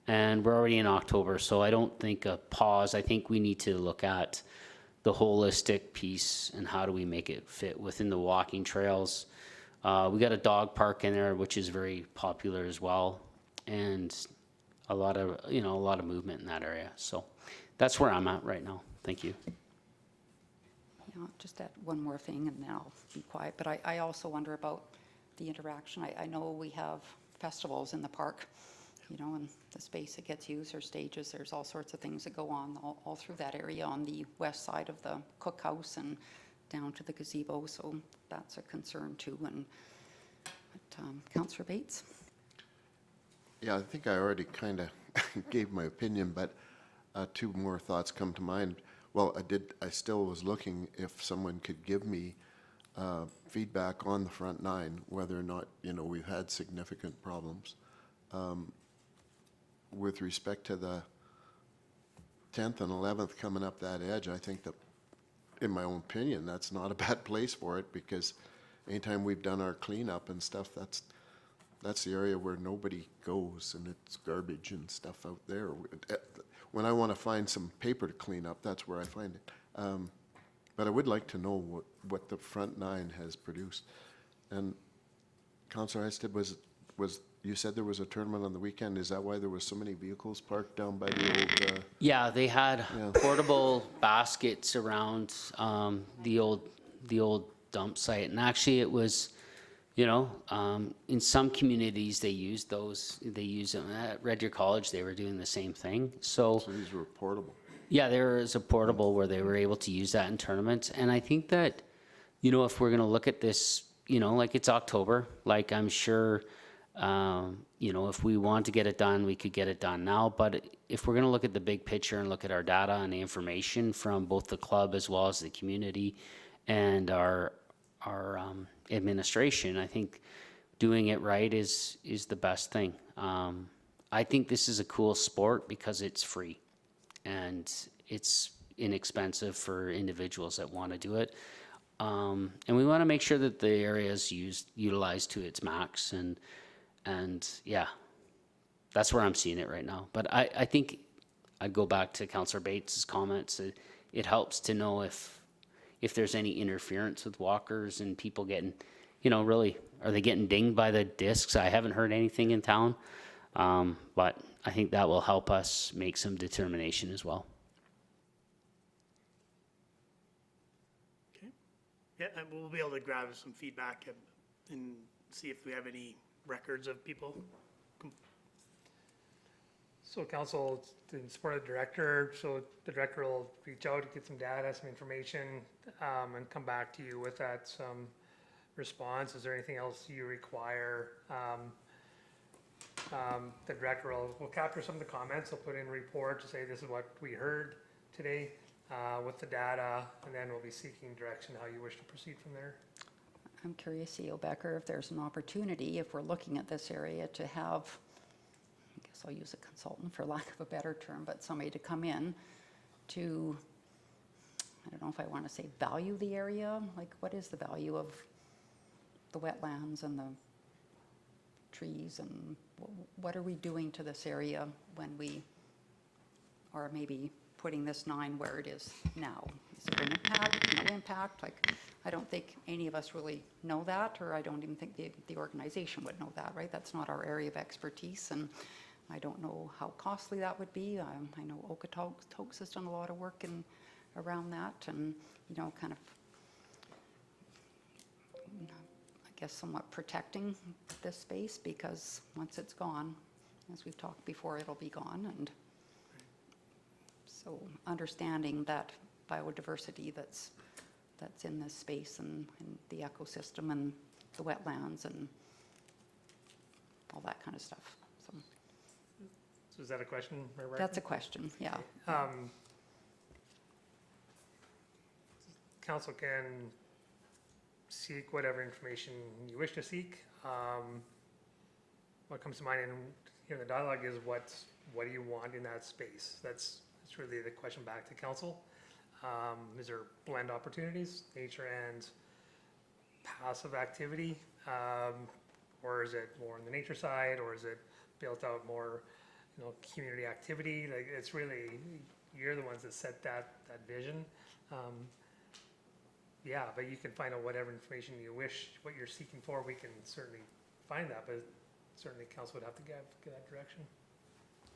And we're already in October, so I don't think a pause. I think we need to look at the holistic piece and how do we make it fit within the walking trails. We got a dog park in there, which is very popular as well, and a lot of movement in that area. So that's where I'm at right now. Thank you. Just add one more thing and then I'll be quiet, but I also wonder about the interaction. I know we have festivals in the park, and the space that gets used, or stages, there's all sorts of things that go on all through that area on the west side of the cookhouse and down to the gazebo, so that's a concern too. But Councillor Bates? Yeah, I think I already kind of gave my opinion, but 2 more thoughts come to mind. Well, I still was looking if someone could give me feedback on the front 9, whether or not, we've had significant problems. With respect to the 10th and 11th coming up that edge, I think that, in my own opinion, that's not a bad place for it, because anytime we've done our cleanup and stuff, that's the area where nobody goes, and it's garbage and stuff out there. When I want to find some paper to clean up, that's where I find it. But I would like to know what the front 9 has produced. And Councillor Heistad, was you said there was a tournament on the weekend. Is that why there was so many vehicles parked down by the old? Yeah, they had portable baskets around the old dump site, and actually it was, in some communities they used those. They use them at Red Deer College. They were doing the same thing. So these were portable. Yeah, there is a portable where they were able to use that in tournaments. And I think that, if we're going to look at this, like it's October, like I'm sure, if we want to get it done, we could get it done now. But if we're going to look at the big picture and look at our data and the information from both the club as well as the community and our administration, I think doing it right is the best thing. I think this is a cool sport because it's free and it's inexpensive for individuals that want to do it. And we want to make sure that the area is utilized to its max, and yeah, that's where I'm seeing it right now. But I think I'd go back to Councillor Bates' comments. It helps to know if there's any interference with walkers and people getting, really, are they getting dinged by the discs? I haven't heard anything in town, but I think that will help us make some determination as well. Okay. Yeah, and we'll be able to grab some feedback and see if we have any records of people. So council, in support of the director, so the director will reach out, get some data, some information, and come back to you with that, some response. Is there anything else you require? The director will capture some of the comments. He'll put in a report to say this is what we heard today. with the data, and then we'll be seeking direction how you wish to proceed from there. I'm curious, C.O. Becker, if there's an opportunity, if we're looking at this area, to have, I guess I'll use a consultant for lack of a better term, but somebody to come in to, I don't know if I want to say value the area, like what is the value of the wetlands and the trees, and what are we doing to this area when we are maybe putting this 9 where it is now? Is there an impact, no impact? Like, I don't think any of us really know that, or I don't even think the organization would know that, right? That's not our area of expertise, and I don't know how costly that would be. I know Okotoks has done a lot of work around that, and, you know, kind of, I guess, somewhat protecting this space, because once it's gone, as we've talked before, it'll be gone. And so understanding that biodiversity that's in this space, and the ecosystem and the wetlands and all that kind of stuff. So is that a question? That's a question, yeah. Council can seek whatever information you wish to seek. What comes to mind in the dialogue is what do you want in that space? That's really the question back to council. Is there blend opportunities, nature and passive activity? Or is it more on the nature side, or is it built out more, community activity? Like, it's really, you're the ones that set that vision. Yeah, but you can find out whatever information you wish, what you're seeking for. We can certainly find that, but certainly council would have to give that direction.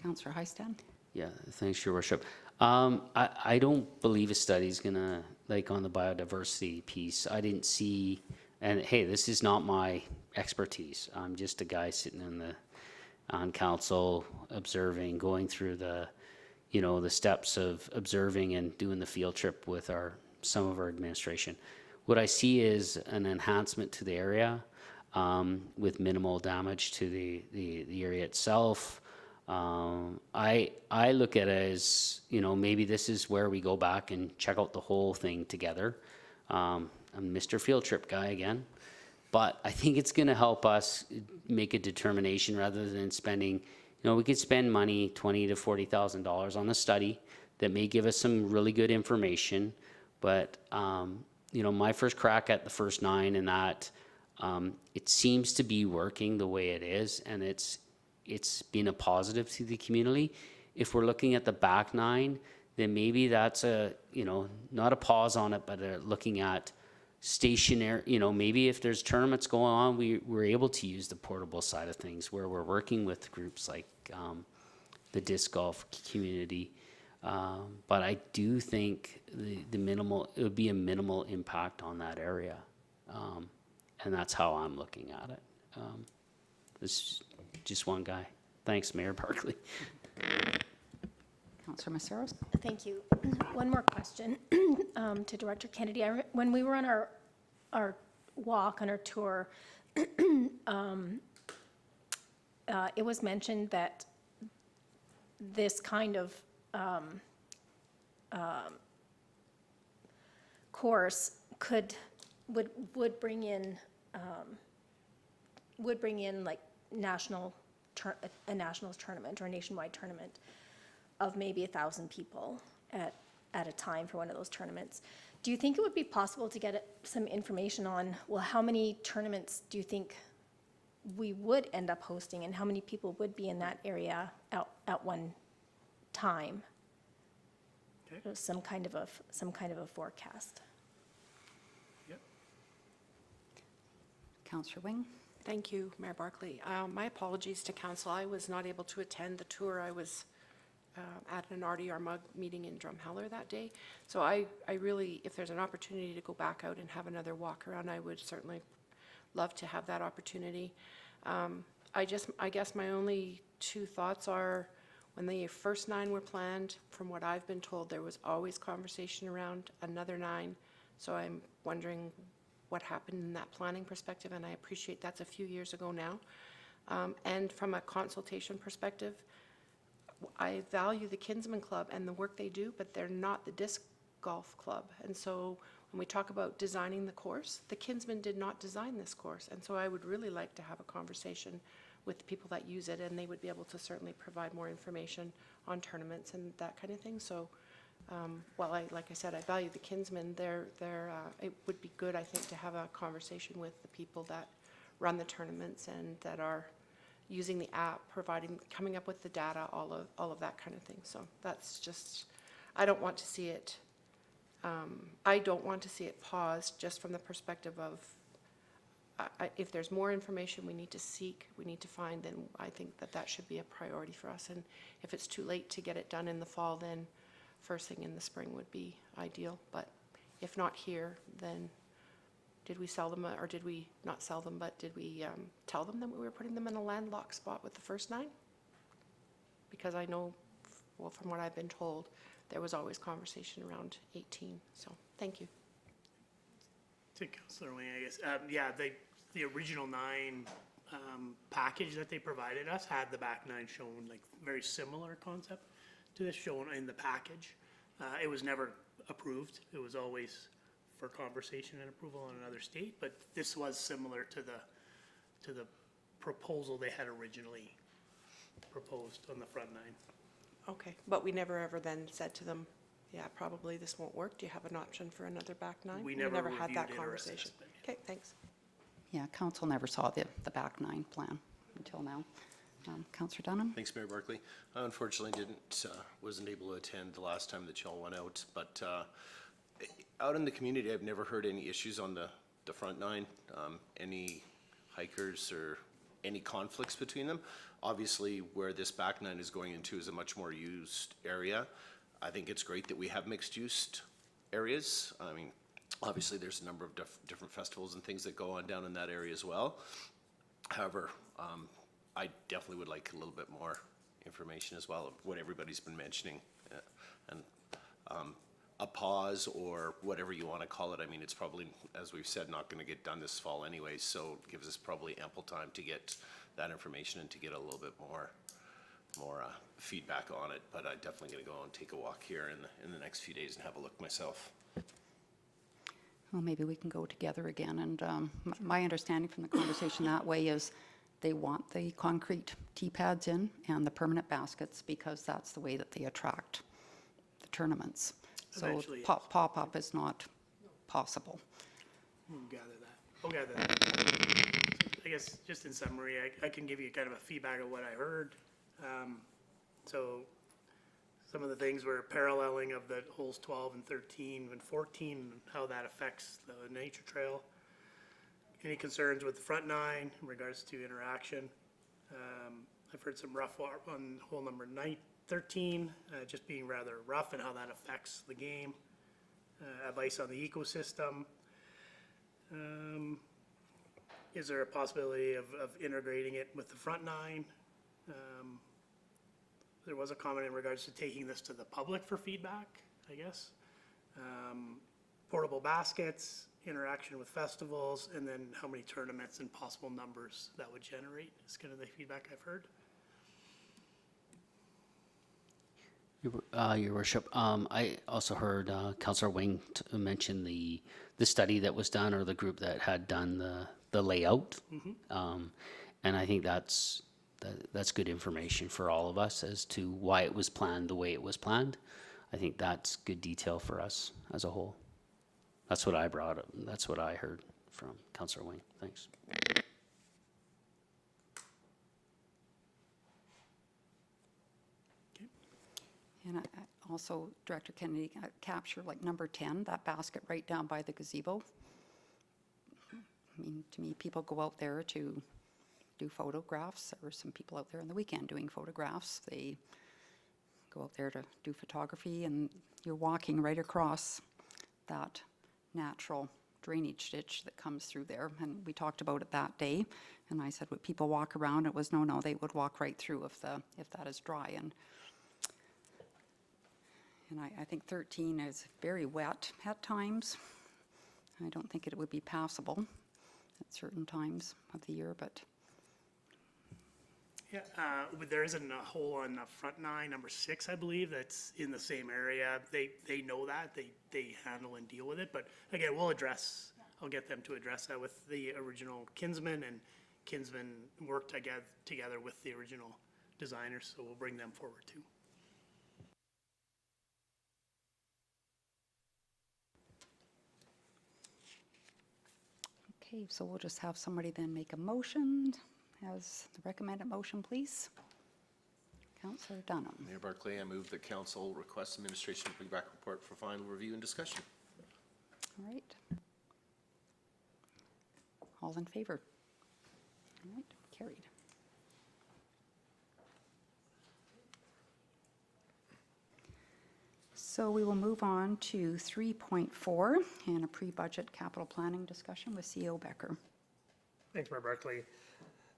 Councillor Heistad? Yeah, thanks, Your Worship. I don't believe a study's gonna, like on the biodiversity piece, I didn't see, and hey, this is not my expertise. I'm just a guy sitting on council, observing, going through the steps of observing and doing the field trip with some of our administration. What I see is an enhancement to the area with minimal damage to the area itself. I look at it as, maybe this is where we go back and check out the whole thing together. I'm Mr. Field Trip guy again, but I think it's going to help us make a determination rather than spending, we could spend money, $20,000 to $40,000 on a study that may give us some really good information. But, my first crack at the first 9 and that, it seems to be working the way it is, and it's been a positive to the community. If we're looking at the back 9, then maybe that's not a pause on it, but looking at stationary, maybe if there's tournaments going on, we're able to use the portable side of things, where we're working with groups like the disc golf community. But I do think it would be a minimal impact on that area. And that's how I'm looking at it. This is just one guy. Thanks, Mayor Barclay. Councillor Messaros? Thank you. One more question to Director Kennedy. When we were on our walk, on our tour, it was mentioned that this kind of course would bring in like a nationals tournament or a nationwide tournament of maybe 1,000 people at a time for one of those tournaments. Do you think it would be possible to get some information on, well, how many tournaments do you think we would end up hosting, and how many people would be in that area at one time? Okay. Some kind of a forecast. Yep. Councillor Wing? Thank you, Mayor Barclay. My apologies to council. I was not able to attend the tour. I was at an RDR MUG meeting in Drumheller that day. So I really, if there's an opportunity to go back out and have another walk around, I would certainly love to have that opportunity. I guess my only 2 thoughts are, when the first 9 were planned, from what I've been told, there was always conversation around another 9. So I'm wondering what happened in that planning perspective, and I appreciate that's a few years ago now. And from a consultation perspective, I value the Kinsman Club and the work they do, but they're not the disc golf club. And so when we talk about designing the course, the Kinsmen did not design this course. And so I would really like to have a conversation with the people that use it, and they would be able to certainly provide more information on tournaments and that kind of thing. So while like I said, I value the Kinsmen, it would be good, I think, to have a conversation with the people that run the tournaments and that are using the app, coming up with the data, all of that kind of thing. So that's just, I don't want to see it paused just from the perspective of if there's more information we need to seek, we need to find, then I think that should be a priority for us. And if it's too late to get it done in the fall, then first thing in the spring would be ideal. But if not here, then did we sell them, or did we not sell them, but did we tell them that we were putting them in a landlocked spot with the first 9? Because I know, well, from what I've been told, there was always conversation around 18. So thank you. To Councillor Wing, I guess. Yeah, the original 9 package that they provided us had the back 9 shown, like very similar concept to this shown in the package. It was never approved. It was always for conversation and approval in another state, but this was similar to the proposal they had originally proposed on the front 9. Okay, but we never ever then said to them, yeah, probably this won't work. Do you have an option for another back 9? We never had that reviewed it or conversation. assessed it. Okay, thanks. Yeah, council never saw the back 9 plan until now. Councillor Dunham? Thanks, Mayor Barclay. I unfortunately wasn't able to attend the last time that y'all went out, but out in the community, I've never heard any issues on the front 9, any hikers or any conflicts between them. Obviously, where this back 9 is going into is a much more used area. I think it's great that we have mixed-use areas. I mean, obviously, there's a number of different festivals and things that go on down in that area as well. However, I definitely would like a little bit more information as well of what everybody's been mentioning. And a pause or whatever you want to call it. I mean, it's probably, as we've said, not going to get done this fall anyways, so it gives us probably ample time to get that information and to get a little bit more feedback on it. But I'm definitely going to go and take a walk here in the next few days and have a look myself. Well, maybe we can go together again. And my understanding from the conversation that way is they want the concrete T-pads in and the permanent baskets because that's the way that they attract the tournaments. So Eventually, yes. pop-up is not possible. We'll gather that. I guess just in summary, I can give you kind of a feedback of what I heard. So some of the things were paralleling of the holes 12 and 13 and 14 and how that affects the nature trail. Any concerns with the front 9 in regards to interaction? I've heard some rough on hole number 13, just being rather rough and how that affects the game. Advice on the ecosystem. Is there a possibility of integrating it with the front 9? There was a comment in regards to taking this to the public for feedback, I guess. Portable baskets, interaction with festivals, and then how many tournaments and possible numbers that would generate is kind of the feedback I've heard. Your worship, I also heard Councillor Wing mention the study that was done, or the group that had done the layout. And I think that's good information for all of us as to why it was planned the way it was planned. I think that's good detail for us as a whole. That's what I brought up. That's what I heard from Councillor Wing. Thanks. And I also, Director Kennedy, capture like number 10, that basket right down by the gazebo. I mean, to me, people go out there to do photographs. There were some people out there on the weekend doing photographs. They go out there to do photography, and you're walking right across that natural drainage ditch that comes through there. And we talked about it that day, and I said, would people walk around? It was no, they would walk right through if that is dry. And I think 13 is very wet at times. I don't think it would be passable at certain times of the year, but. Yeah, but there isn't a hole on front 9, number 6, I believe, that's in the same area. They know that, they handle and deal with it, but again, I'll get them to address that with the original Kinsman, and Kinsman worked together with the original designers, so we'll bring them forward too. Okay, so we'll just have somebody then make a motion. As the recommended motion, please. Councillor Dunham. Mayor Barclay, I move that council requests administration to bring back a report for final review and discussion. All right. All in favor? All right, carried. So we will move on to 3.4 and a pre-budget capital planning discussion with CEO Becker. Thanks, Mayor Barclay.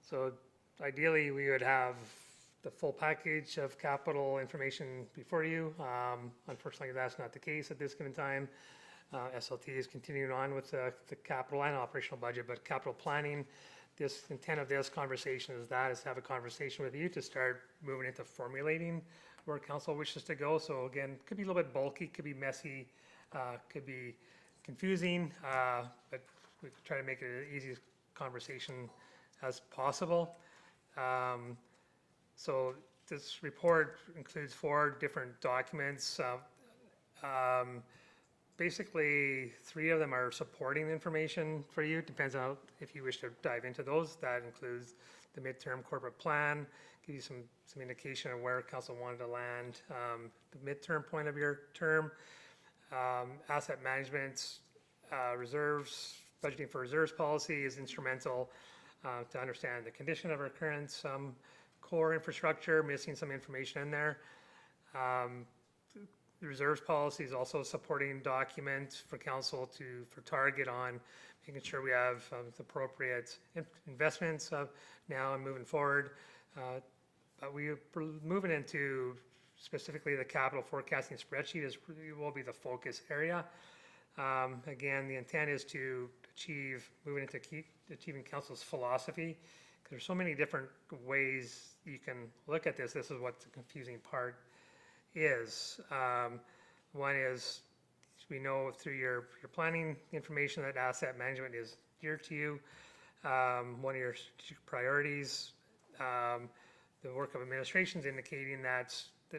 So ideally, we would have the full package of capital information before you. Unfortunately, that's not the case at this given time. SLT is continuing on with the capital and operational budget, but capital planning, this intent of this conversation is to have a conversation with you to start moving into formulating where council wishes to go. So again, could be a little bit bulky, could be messy, could be confusing, but we try to make it an easy conversation as possible. So this report includes 4 different documents. Basically, 3 of them are supporting information for you. Depends on if you wish to dive into those. That includes the midterm corporate plan, give you some indication of where council wanted to land, the midterm point of your term, asset management, reserves, budgeting for reserves policy is instrumental to understand the condition of our current core infrastructure, missing some information in there. The reserves policy is also a supporting document for council for target on making sure we have the appropriate investments now and moving forward. But we're moving into specifically the capital forecasting spreadsheet will be the focus area. Again, the intent is to moving into achieving council's philosophy, because there's so many different ways you can look at this. This is what the confusing part is. One is, we know through your planning information that asset management is dear to you. One of your priorities, the work of administration is indicating that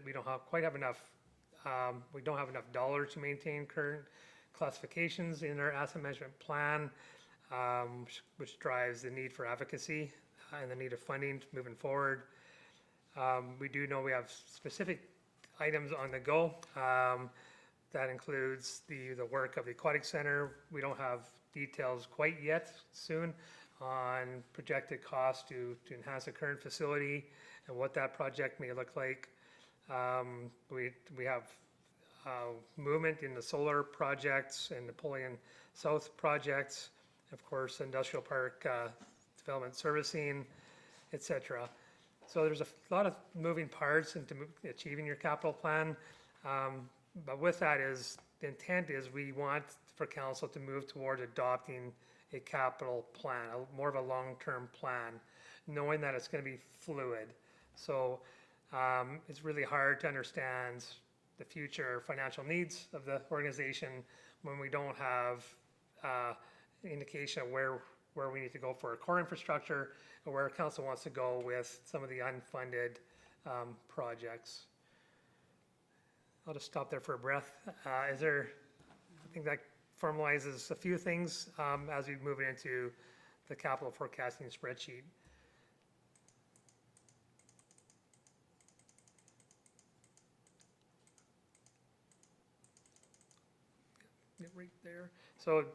we don't quite have enough. We don't have enough dollars to maintain current classifications in our asset management plan, which drives the need for advocacy and the need of funding moving forward. We do know we have specific items on the go. That includes the work of the Aquatic Center. We don't have details quite yet, soon, on projected costs to enhance the current facility and what that project may look like. We have movement in the solar projects and Napoleon South projects, of course, industrial park development servicing, etc. So there's a lot of moving parts into achieving your capital plan. But with that the intent is we want for council to move towards adopting a capital plan, more of a long-term plan, knowing that it's going to be fluid. So it's really hard to understand the future financial needs of the organization when we don't have indication of where we need to go for a core infrastructure and where council wants to go with some of the unfunded projects. I'll just stop there for a breath. I think that formalizes a few things as we move into the capital forecasting spreadsheet. Right there. So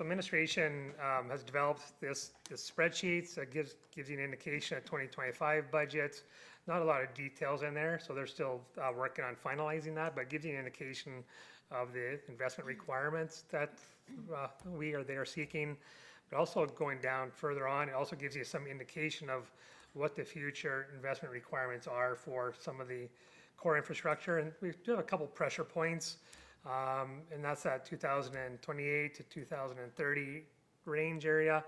administration has developed this spreadsheet that gives you an indication of 2025 budgets. Not a lot of details in there, so they're still working on finalizing that, but gives you an indication of the investment requirements that they are seeking. But also going down further on, it also gives you some indication of what the future investment requirements are for some of the core infrastructure. And we do have a couple pressure points. And that's that 2028 to 2030 range area.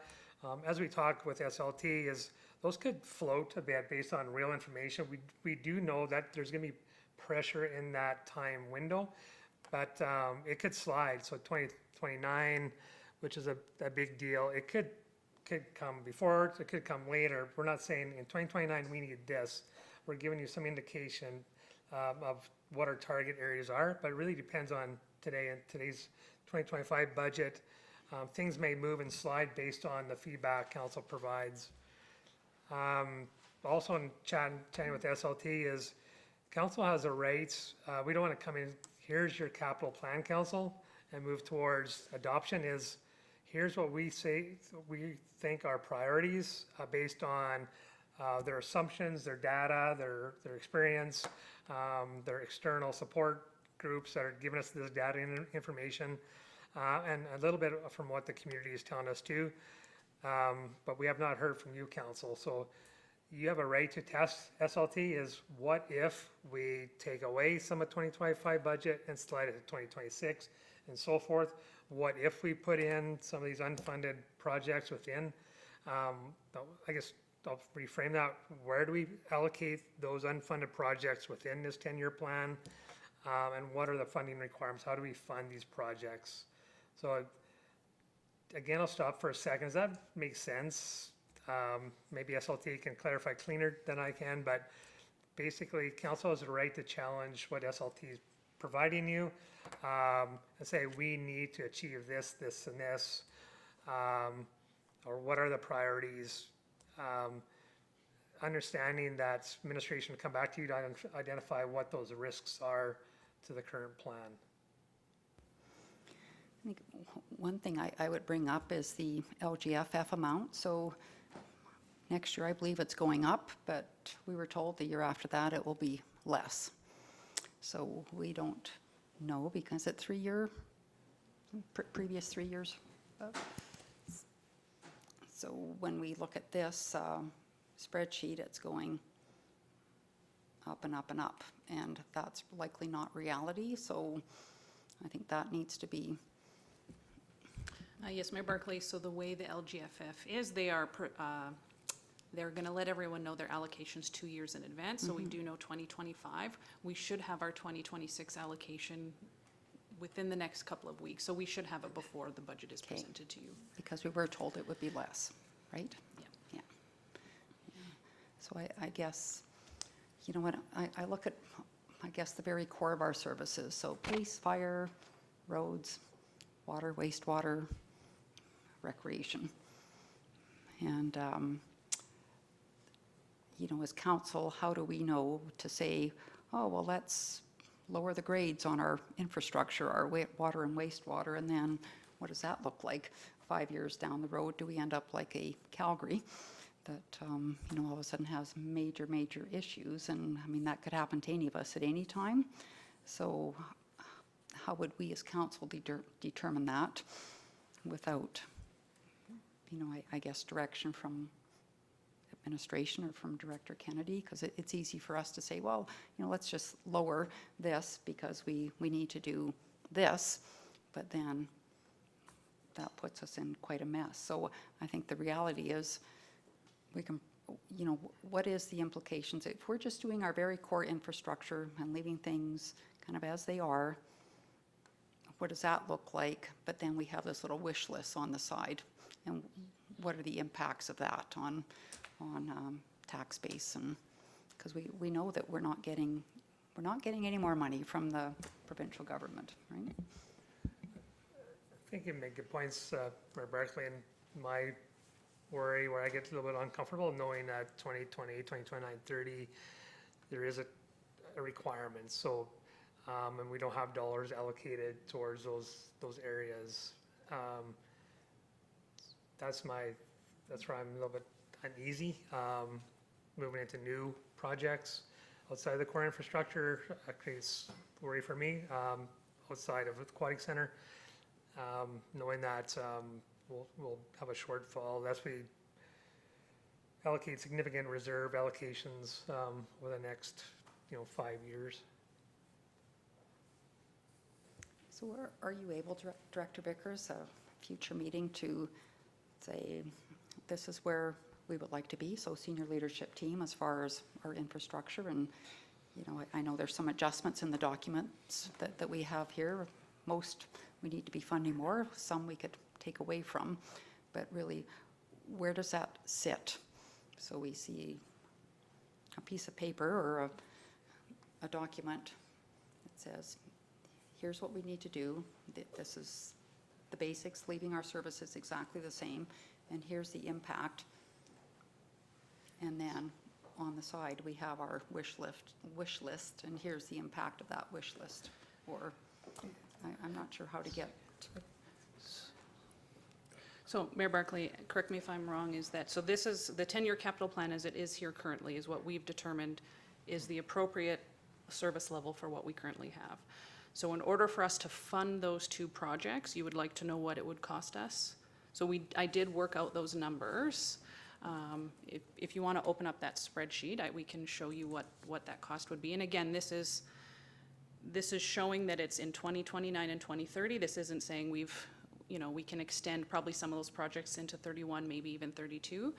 As we talked with SLT, is those could float a bit based on real information. We do know that there's going to be pressure in that time window, but it could slide. So 2029, which is a big deal, it could come before, it could come later. We're not saying in 2029 we need this. We're giving you some indication of what our target areas are, but it really depends on today's 2025 budget. Things may move and slide based on the feedback council provides. Also in chatting with SLT is council has a rights. We don't want to come in, here's your capital plan, council, and move towards adoption. Is here's what we say, we think are priorities based on their assumptions, their data, their experience, their external support groups that are giving us this data and information, and a little bit from what the community is telling us too. But we have not heard from you, council. So you have a right to test SLT. Is what if we take away some of 2025 budget and slide it to 2026 and so forth? What if we put in some of these unfunded projects within? I guess I'll reframe that. Where do we allocate those unfunded projects within this 10-year plan? And what are the funding requirements? How do we fund these projects? So again, I'll stop for a second. Does that make sense? Maybe SLT can clarify cleaner than I can, but basically council has the right to challenge what SLT is providing you and say we need to achieve this, this, and this, or what are the priorities? Understanding that administration will come back to you to identify what those risks are to the current plan. I think one thing I would bring up is the LGFF amount. So next year, I believe it's going up, but we were told the year after that it will be less. So we don't know because it's previous 3 years. So when we look at this spreadsheet, it's going up and up and up, and that's likely not reality. So I think that needs to be. Yes, Mayor Barclay, so the way the LGFF is, they're going to let everyone know their allocations 2 years in advance. So we do know 2025. We should have our 2026 allocation within the next couple of weeks. So we should have it before the budget is presented to you. Because we were told it would be less, right? Yeah. Yeah. So I guess, you know what, I look at, I guess, the very core of our services. So police, fire, roads, water, wastewater, recreation. And, you know, as council, how do we know to say, oh, well, let's lower the grades on our infrastructure, our water and wastewater, and then what does that look like 5 years down the road? Do we end up like a Calgary that, you know, all of a sudden has major, major issues? And I mean, that could happen to any of us at any time. So how would we as council determine that without, you know, I guess direction from administration or from Director Kennedy? Because it's easy for us to say, well, you know, let's just lower this because we need to do this, but then that puts us in quite a mess. So I think the reality is we can, you know, what is the implications? If we're just doing our very core infrastructure and leaving things kind of as they are, what does that look like? But then we have this little wish list on the side, and what are the impacts of that on tax base? And because we know that we're not getting any more money from the provincial government, right? I think you make good points, Mayor Barclay, and my worry where I get a little bit uncomfortable knowing that 2020, 2029, 30, there is a requirement. So, and we don't have dollars allocated towards those areas. That's where I'm a little bit uneasy. Moving into new projects outside of the core infrastructure creates worry for me. Outside of the Aquatic Center, knowing that we'll have a shortfall. That's we allocate significant reserve allocations over the next 5 years. So are you able, Director Vickers, a future meeting to say, this is where we would like to be, so senior leadership team as far as our infrastructure. And, you know, I know there's some adjustments in the documents that we have here. Most we need to be funding more, some we could take away from, but really, where does that sit? So we see a piece of paper or a document that says, here's what we need to do. This is the basics, leaving our services exactly the same, and here's the impact. And then on the side, we have our wish list, and here's the impact of that wish list. Or I'm not sure how to get to it. So Mayor Barclay, correct me if I'm wrong, is that, so this is, the 10-year capital plan as it is here currently is what we've determined is the appropriate service level for what we currently have. So in order for us to fund those two projects, you would like to know what it would cost us? So I did work out those numbers. If you want to open up that spreadsheet, we can show you what that cost would be. And again, this is showing that it's in 2029 and 2030. This isn't saying we can extend probably some of those projects into 31, maybe even 32.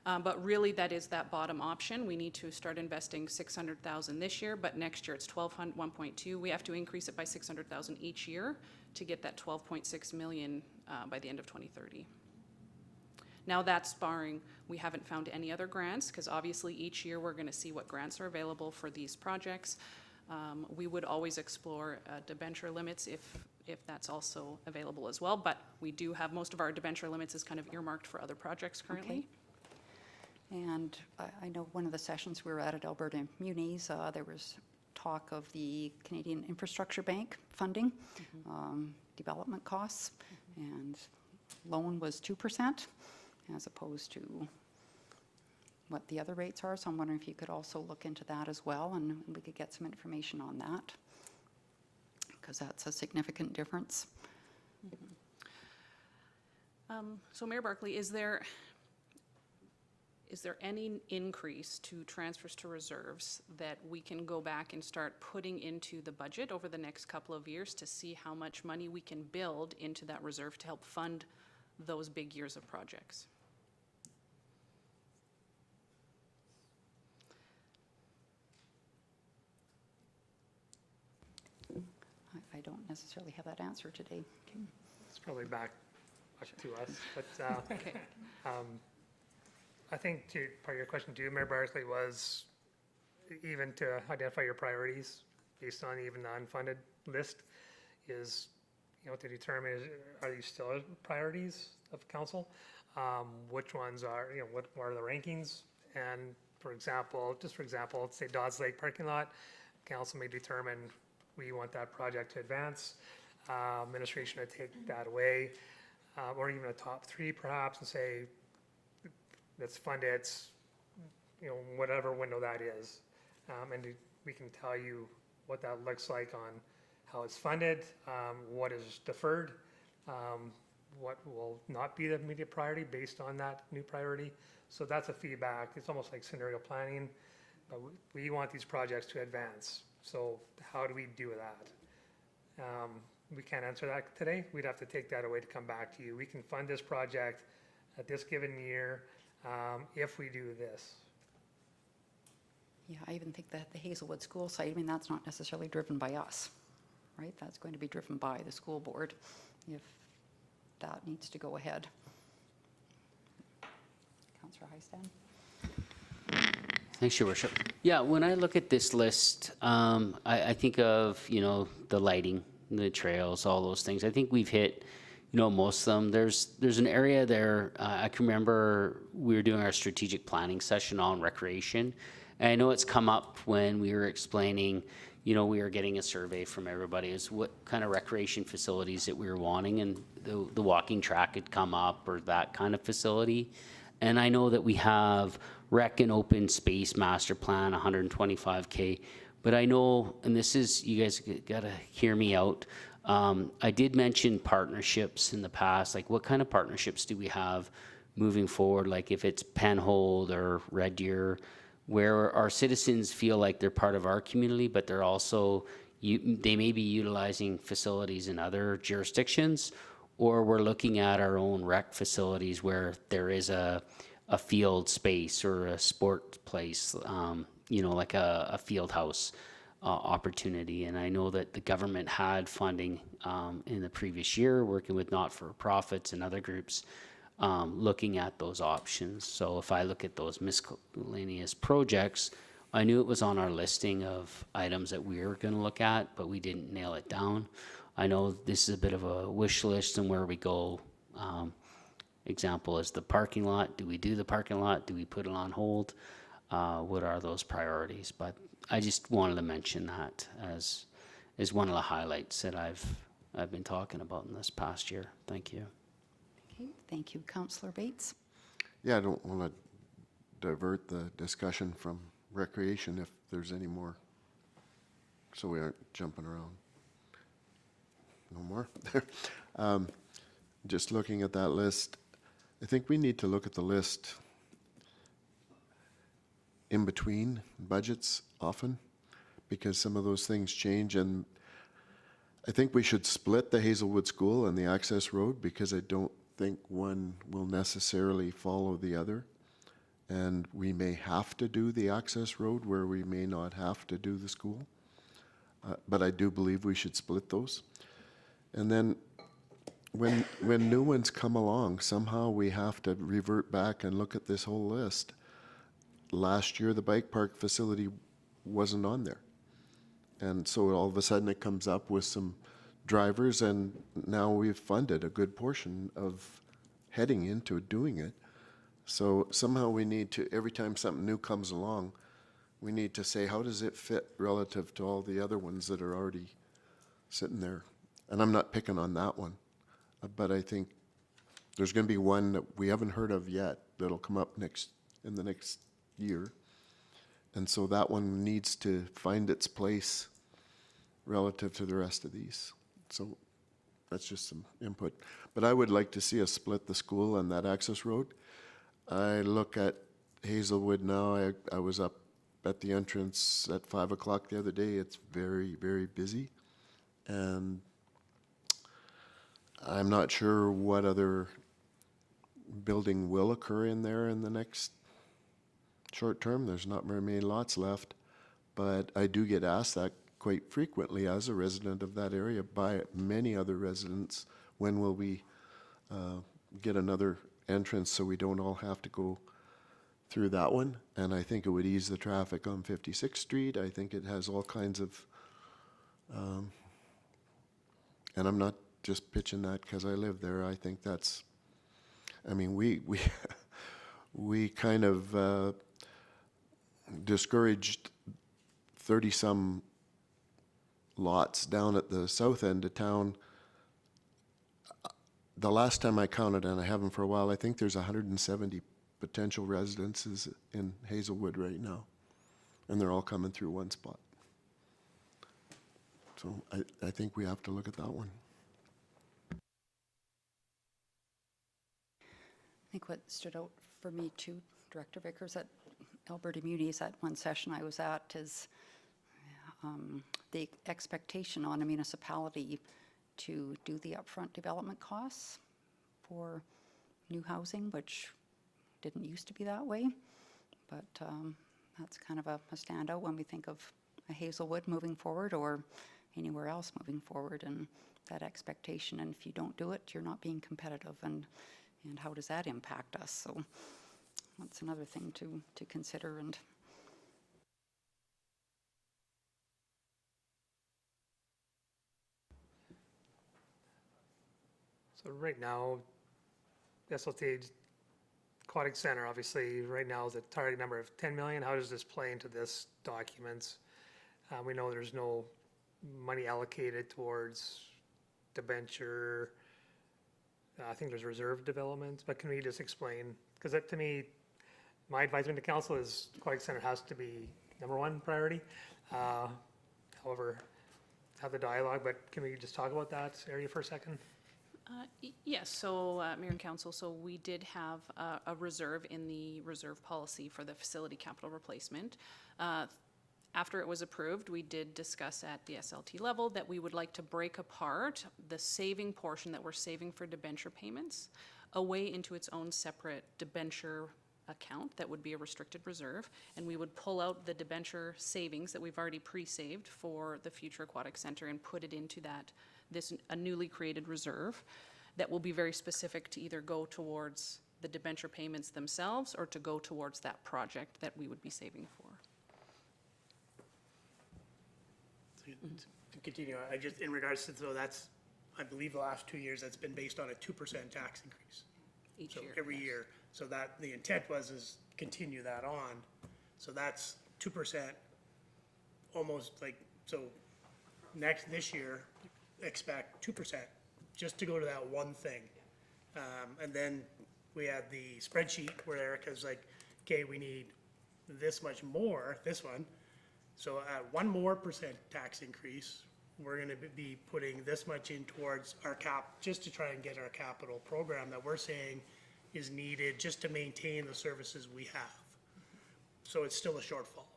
But really, that is that bottom option. We need to start investing $600,000 this year, but next year it's 1.2. We have to increase it by $600,000 each year to get that 12.6 million by the end of 2030. Now that's barring, we haven't found any other grants, because obviously each year we're going to see what grants are available for these projects. We would always explore debenture limits if that's also available as well, but we do have, most of our debenture limits is kind of earmarked for other projects currently. Okay. And I know one of the sessions we were at Alberta Munis, there was talk of the Canadian Infrastructure Bank funding, development costs, and loan was 2% as opposed to what the other rates are. So I'm wondering if you could also look into that as well, and we could get some information on that, because that's a significant difference. So Mayor Barclay, is there any increase to transfers to reserves that we can go back and start putting into the budget over the next couple of years to see how much money we can build into that reserve to help fund those big years of projects? I don't necessarily have that answer today. Okay. It's probably back to us, but Okay. I think part of your question too, Mayor Barclay, was even to identify your priorities based on even the unfunded list is, to determine, are these still priorities of council? Which ones are, what are the rankings? And for example, say Dodds Lake parking lot, council may determine we want that project to advance, administration to take that away, or even a top three perhaps, and say, let's fund it, whatever window that is. And we can tell you what that looks like on how it's funded, what is deferred, what will not be the immediate priority based on that new priority. So that's a feedback. It's almost like scenario planning, but we want these projects to advance. So how do we do that? We can't answer that today. We'd have to take that away to come back to you. We can fund this project at this given year if we do this. Yeah, I even think that the Hazelwood School site, that's not necessarily driven by us, right? That's going to be driven by the school board if that needs to go ahead. Councillor Heistad? Thanks, Your Worship. Yeah, when I look at this list, I think of, the lighting, the trails, all those things. I think we've hit, most of them. There's an area there, I can remember we were doing our strategic planning session on recreation. And I know it's come up when we were explaining, we were getting a survey from everybody as what kind of recreation facilities that we were wanting, and the walking track had come up, or that kind of facility. And I know that we have rec and open space master plan, 125K, but I know, and this is, you guys gotta hear me out, I did mention partnerships in the past, like what kind of partnerships do we have moving forward, like if it's Penhold or Red Deer, where our citizens feel like they're part of our community, but they're also, they may be utilizing facilities in other jurisdictions, or we're looking at our own rec facilities where there is a field space or a sport place, you know, like a field house opportunity. And I know that the government had funding in the previous year, working with not-for-profits and other groups, looking at those options. So if I look at those miscellaneous projects, I knew it was on our listing of items that we were going to look at, but we didn't nail it down. I know this is a bit of a wish list and where we go. Example is the parking lot. Do we do the parking lot? Do we put it on hold? What are those priorities? But I just wanted to mention that as one of the highlights that I've been talking about in this past year. Thank you. Okay, thank you. Councillor Bates? Yeah, I don't want to divert the discussion from recreation if there's any more, so we aren't jumping around. No more? Just looking at that list, I think we need to look at the list in between budgets often, because some of those things change, and I think we should split the Hazelwood School and the access road, because I don't think one will necessarily follow the other. And we may have to do the access road where we may not have to do the school. But I do believe we should split those. And then when new ones come along, somehow we have to revert back and look at this whole list. Last year, the bike park facility wasn't on there. And so all of a sudden it comes up with some drivers, and now we've funded a good portion of heading into doing it. So somehow we need to, every time something new comes along, we need to say, how does it fit relative to all the other ones that are already sitting there? And I'm not picking on that one, but I think there's going to be one that we haven't heard of yet that'll come up in the next year. And so that one needs to find its place relative to the rest of these. So that's just some input. But I would like to see us split the school and that access road. I look at Hazelwood now. I was up at the entrance at 5 o'clock the other day. It's very, very busy. And I'm not sure what other building will occur in there in the next short term. There's not very many lots left. But I do get asked that quite frequently as a resident of that area by many other residents. When will we get another entrance so we don't all have to go through that one? And I think it would ease the traffic on 56th Street. I think it has all kinds of, and I'm not just pitching that because I live there. I think that's, I mean, we kind of discouraged 30-some lots down at the south end of town. The last time I counted, and I haven't for a while, I think there's 170 potential residences in Hazelwood right now, and they're all coming through one spot. So I think we have to look at that one. I think what stood out for me too, Director Vickers, at Alberta Munis, at one session I was at, is the expectation on a municipality to do the upfront development costs for new housing, which didn't used to be that way. But that's kind of a standout when we think of a Hazelwood moving forward or anywhere else moving forward, and that expectation. And if you don't do it, you're not being competitive. And how does that impact us? So that's another thing to consider. And So right now, SLT Aquatic Center, obviously, right now is a target number of 10 million. How does this play into this document? We know there's no money allocated towards debenture. I think there's reserve development, but can we just explain? Because that, to me, my advisement to council is Aquatic Center has to be #1 priority. However, have the dialogue, but can we just talk about that area for a second? Yes, so Mayor and Council, so we did have a reserve in the reserve policy for the facility capital replacement. After it was approved, we did discuss at the SLT level that we would like to break apart the saving portion that we're saving for debenture payments away into its own separate debenture account that would be a restricted reserve, and we would pull out the debenture savings that we've already pre-saved for the future aquatic center and put it into a newly created reserve that will be very specific to either go towards the debenture payments themselves or to go towards that project that we would be saving for. To continue, I just, in regards to, so that's, I believe the last 2 years, that's been based on a 2% tax increase. Each So year. every year, so that, the intent was is continue that on, so that's 2%, almost like, so this year, expect 2%, just to go to that one thing. And then we had the spreadsheet where Erica's like, okay, we need this much more, this one, so at 1% more tax increase, we're gonna be putting this much in towards our just to try and get our capital program that we're saying is needed just to maintain the services we have. So it's still a shortfall.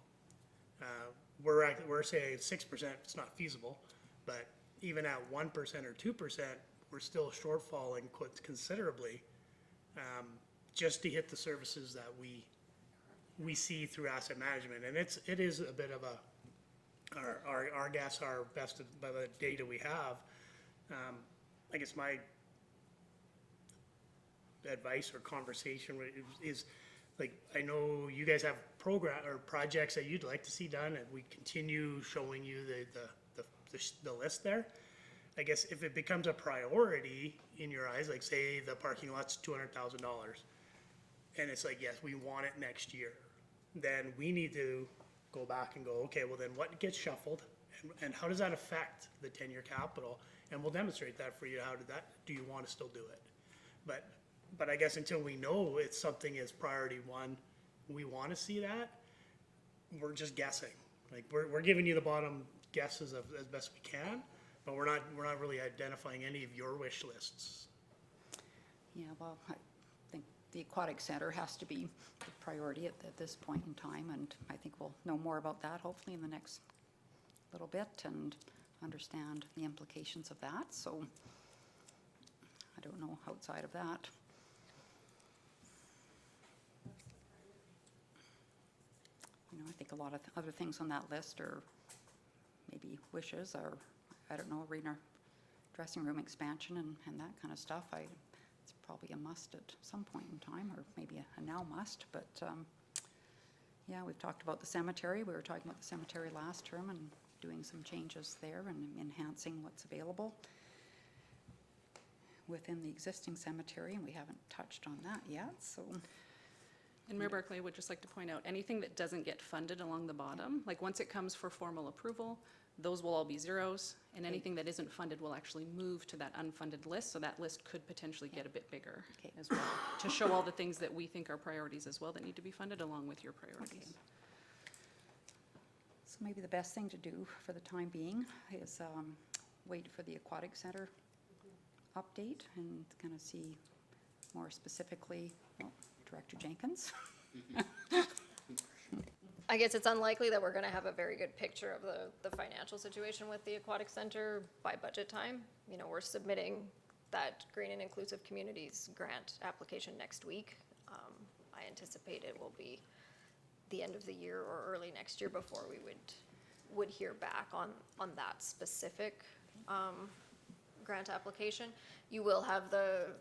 We're saying 6%, it's not feasible, but even at 1% or 2%, we're still shortfalling considerably, just to hit the services that we see through asset management. And it is a bit of our guess, our best by the data we have. I guess my advice or conversation is like, I know you guys have projects that you'd like to see done, and we continue showing you the list there. I guess if it becomes a priority in your eyes, like say the parking lot's $200,000, and it's like, yes, we want it next year, then we need to go back and go, okay, well then what gets shuffled, and how does that affect the 10-year capital? And we'll demonstrate that for you. Do you want to still do it? But I guess until we know it's something as priority one, we want to see that, we're just guessing. Like we're giving you the bottom guesses as best we can, but we're not really identifying any of your wish lists. Yeah, well, I think the aquatic center has to be the priority at this point in time, and I think we'll know more about that hopefully in the next little bit and understand the implications of that. So I don't know outside of that. You know, I think a lot of other things on that list are maybe wishes, or I don't know, arena dressing room expansion and that kind of stuff. It's probably a must at some point in time, or maybe a now must, but yeah, we've talked about the cemetery. We were talking about the cemetery last term and doing some changes there and enhancing what's available within the existing cemetery, and we haven't touched on that yet, so. And Mayor Barclay would just like to point out, anything that doesn't get funded along the bottom, like once it comes for formal approval, those will all be zeros, and anything that isn't funded will actually move to that unfunded list, so that list could potentially get a bit bigger as well, to show all the things that we think are priorities as well that need to be funded along with your priorities. Okay. So maybe the best thing to do for the time being is wait for the aquatic center update and kind of see more specifically, well, Director Jenkins. I guess it's unlikely that we're gonna have a very good picture of the financial situation with the aquatic center by budget time. You know, we're submitting that Green and Inclusive Communities grant application next week. I anticipate it will be the end of the year or early next year before we would hear back on that specific grant application. You will have the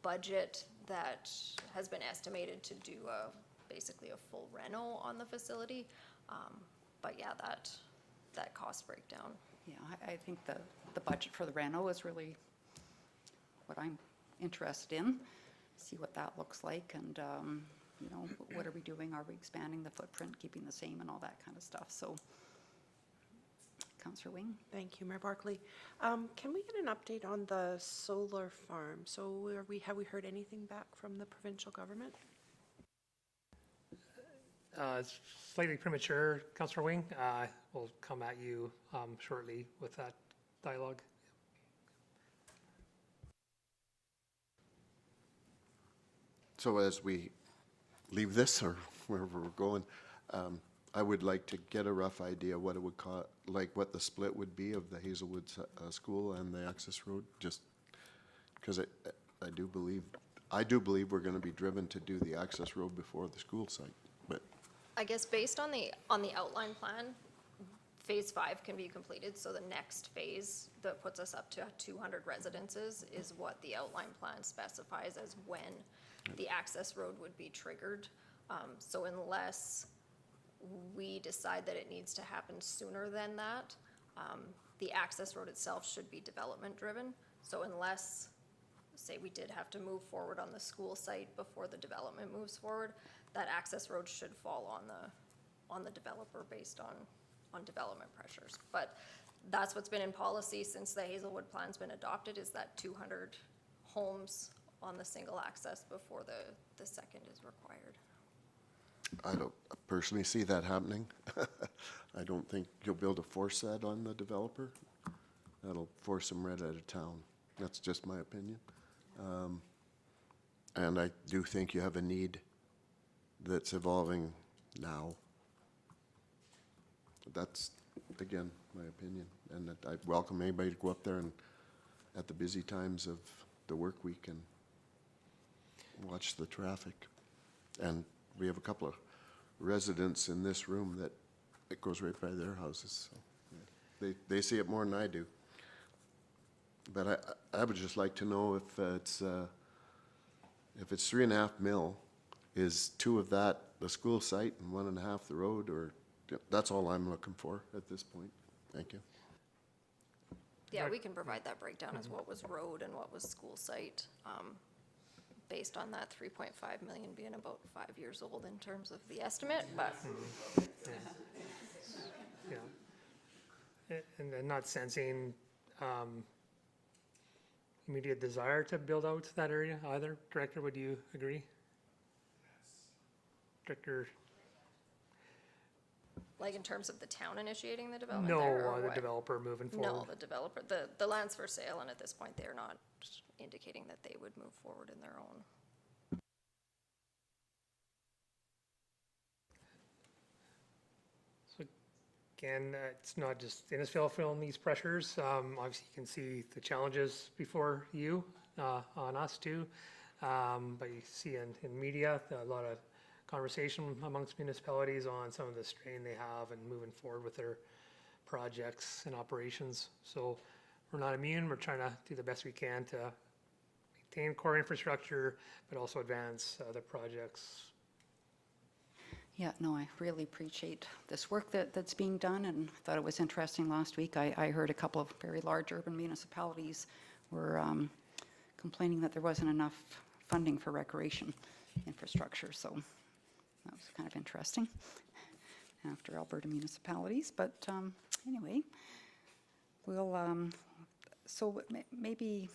budget that has been estimated to do basically a full reno on the facility. But yeah, that cost breakdown. Yeah, I think the budget for the reno is really what I'm interested in. See what that looks like, and you know, what are we doing? Are we expanding the footprint, keeping the same, and all that kind of stuff? So, Councillor Wing. Thank you, Mayor Barclay. Can we get an update on the solar farm? So have we heard anything back from the provincial government? It's slightly premature, Councillor Wing. We'll come at you shortly with that dialogue. So as we leave this, or wherever we're going, I would like to get a rough idea what it would cost, like what the split would be of the Hazelwood School and the access road, just because I do believe we're going to be driven to do the access road before the school site, but I guess based on the outline plan, phase 5 can be completed, so the next phase that puts us up to 200 residences is what the outline plan specifies as when the access road would be triggered. So unless we decide that it needs to happen sooner than that, the access road itself should be development driven. So unless, say we did have to move forward on the school site before the development moves forward, that access road should fall on the developer based on development pressures. But that's what's been in policy since the Hazelwood plan's been adopted, is that 200 homes on the single access before the second is required. I don't personally see that happening. I don't think you'll be able to force that on the developer. That'll force them right out of town. That's just my opinion. And I do think you have a need that's evolving now. That's, again, my opinion. And that I welcome anybody to go up there and at the busy times of the work week and watch the traffic. And we have a couple of residents in this room that it goes right by their houses. So they see it more than I do. But I would just like to know if it's 3.5 mil, is 2 of that the school site and 1.5 the road, or that's all I'm looking for at this point. Thank you. Yeah, we can provide that breakdown as what was road and what was school site, based on that 3.5 million being about 5 years old in terms of the estimate, but. Yeah. And not sensing immediate desire to build out that area either. Director, would you agree? Director? Like in terms of the town initiating the development No, there, or the what? developer moving forward. No, the developer, the land's for sale, and at this point, they're not indicating that they would move forward in their own. So again, it's not just Innisfail feeling these pressures. Obviously, you can see the challenges before you, on us too. But you see in media, a lot of conversation amongst municipalities on some of the strain they have and moving forward with their projects and operations. So we're not immune. We're trying to do the best we can to maintain core infrastructure, but also advance other projects. Yeah, no, I really appreciate this work that's being done, and I thought it was interesting last week. I heard a couple of very large urban municipalities were complaining that there wasn't enough funding for recreation infrastructure, so that was kind of interesting after Alberta municipalities. But anyway, we'll, so maybe,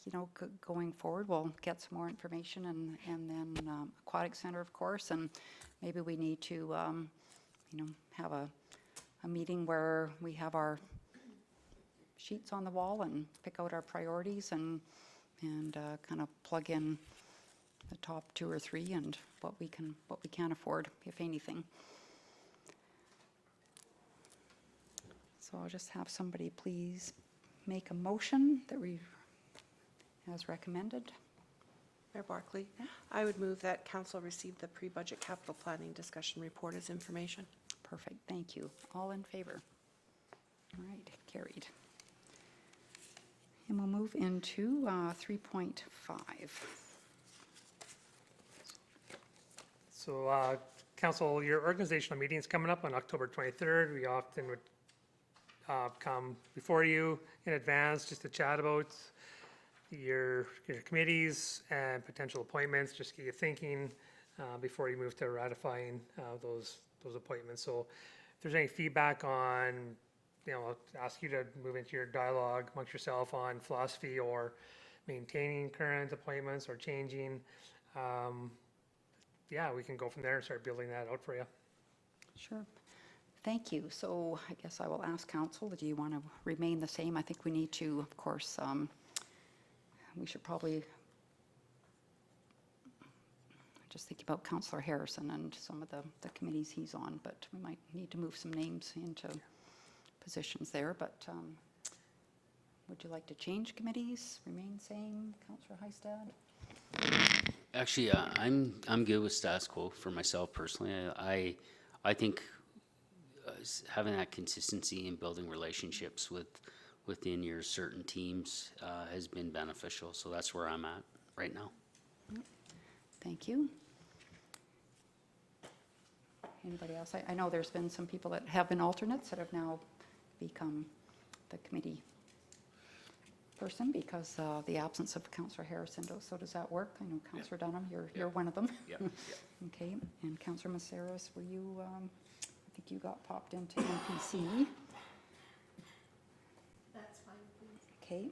you know, going forward, we'll get some more information, and then Aquatic Center, of course, and maybe we need to, you know, have a meeting where we have our sheets on the wall and pick out our priorities and kind of plug in the top 2 or 3 and what we can afford, if anything. So I'll just have somebody please make a motion that we, as recommended. Mayor Barclay, I would move that council receive the pre-budget capital planning discussion report as information. Perfect, thank you. All in favor? All right, carried. And we'll move into 3.5. So, Council, your organizational meeting is coming up on October 23rd. We often would come before you in advance just to chat about your committees and potential appointments, just get you thinking before you move to ratifying those appointments. So if there's any feedback on, you know, I'll ask you to move into your dialogue amongst yourself on philosophy or maintaining current appointments or changing. Yeah, we can go from there and start building that out for you. Sure. Thank you. So I guess I will ask council, do you want to remain the same? I think we need to, of course, we should probably just thinking about Councillor Harrison and some of the committees he's on, but we might need to move some names into positions there, but would you like to change committees, remain same, Councillor Heistad? Actually, I'm good with status quo for myself personally. I think having that consistency and building relationships within your certain teams has been beneficial. So that's where I'm at right now. Thank you. Anybody else? I know there's been some people that have been alternates that have now become the committee person because the absence of Councillor Harrison. So does that work? I know Councillor Dunham, you're one of them. Yeah. Okay, and Councillor Messaros, were you, I think you got popped into NPC. That's fine, please. Okay,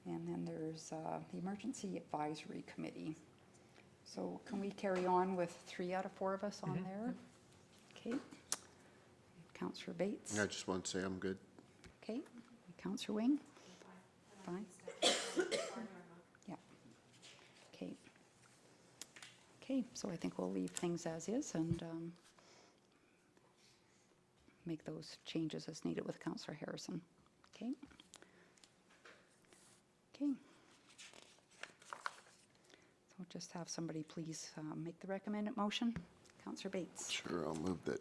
and then there's the Emergency Advisory Committee. So can we carry on with 3 out of 4 of us on there? Okay. Councillor Bates? I just want to say I'm good. Okay. Councillor Wing? Fine. Yeah. Okay. Okay, so I think we'll leave things as is and make those changes as needed with Councillor Harrison. Okay. Okay. So just have somebody please make the recommended motion. Councillor Bates. Sure, I'll move that,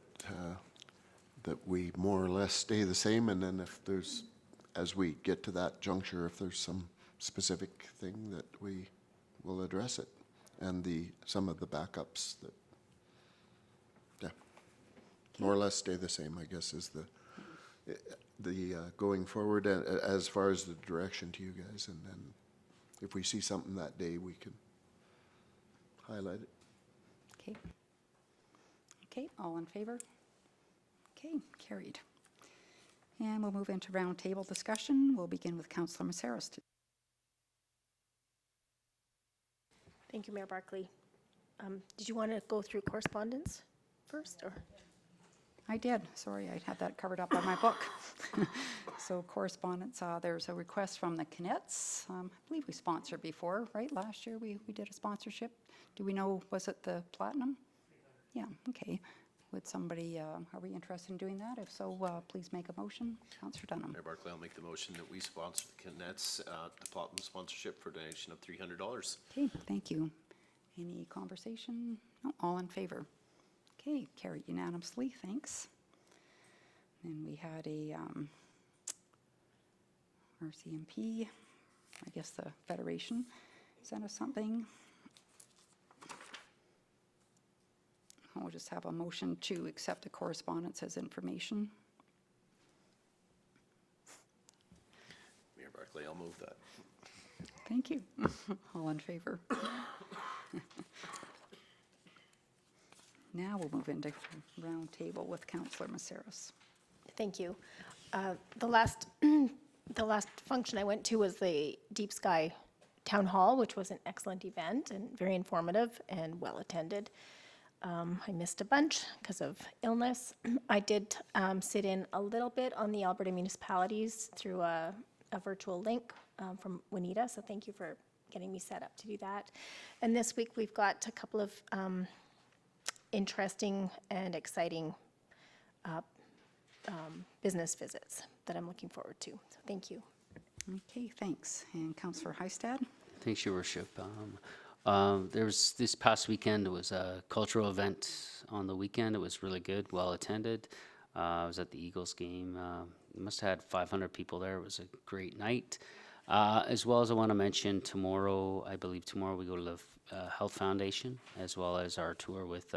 that we more or less stay the same, and then if there's, as we get to that juncture, if there's some specific thing that we will address it, and some of the backups that, yeah, more or less stay the same, I guess, is the going forward as far as the direction to you guys, and then if we see something that day, we can highlight it. Okay. Okay, all in favor? Okay, carried. And we'll move into roundtable discussion. We'll begin with Councillor Messaros. Thank you, Mayor Barclay. Did you want to go through correspondence first, or? I did. Sorry, I had that covered up on my book. So correspondence, there's a request from the Kinets. I believe we sponsored before, right? Last year we did a sponsorship. Do we know, was it the Platinum? Yeah, okay. Would somebody, are we interested in doing that? If so, please make a motion. Councillor Dunham. Mayor Barclay, I'll make the motion that we sponsor the Kinets, the Platinum sponsorship for a donation of $300. Okay, thank you. Any conversation? No, all in favor? Okay, carried unanimously, thanks. Then we had a RCMP, I guess the Federation sent us something. We'll just have a motion to accept the correspondence as information. Mayor Barclay, I'll move that. Thank you. All in favor? Now we'll move into roundtable with Councillor Messaros. Thank you. The last function I went to was the Deep Sky Town Hall, which was an excellent event and very informative and well attended. I missed a bunch because of illness. I did sit in a little bit on the Alberta municipalities through a virtual link from Juanita, so thank you for getting me set up to do that. And this week we've got a couple of interesting and exciting business visits that I'm looking forward to, so thank you. Okay, thanks. And Councillor Heistad? Thanks, Your Worship. There's this past weekend, it was a cultural event on the weekend. It was really good, well attended. I was at the Eagles game. We must have had 500 people there. It was a great night. As well as I want to mention tomorrow, I believe tomorrow we go to the Health Foundation, as well as our tour with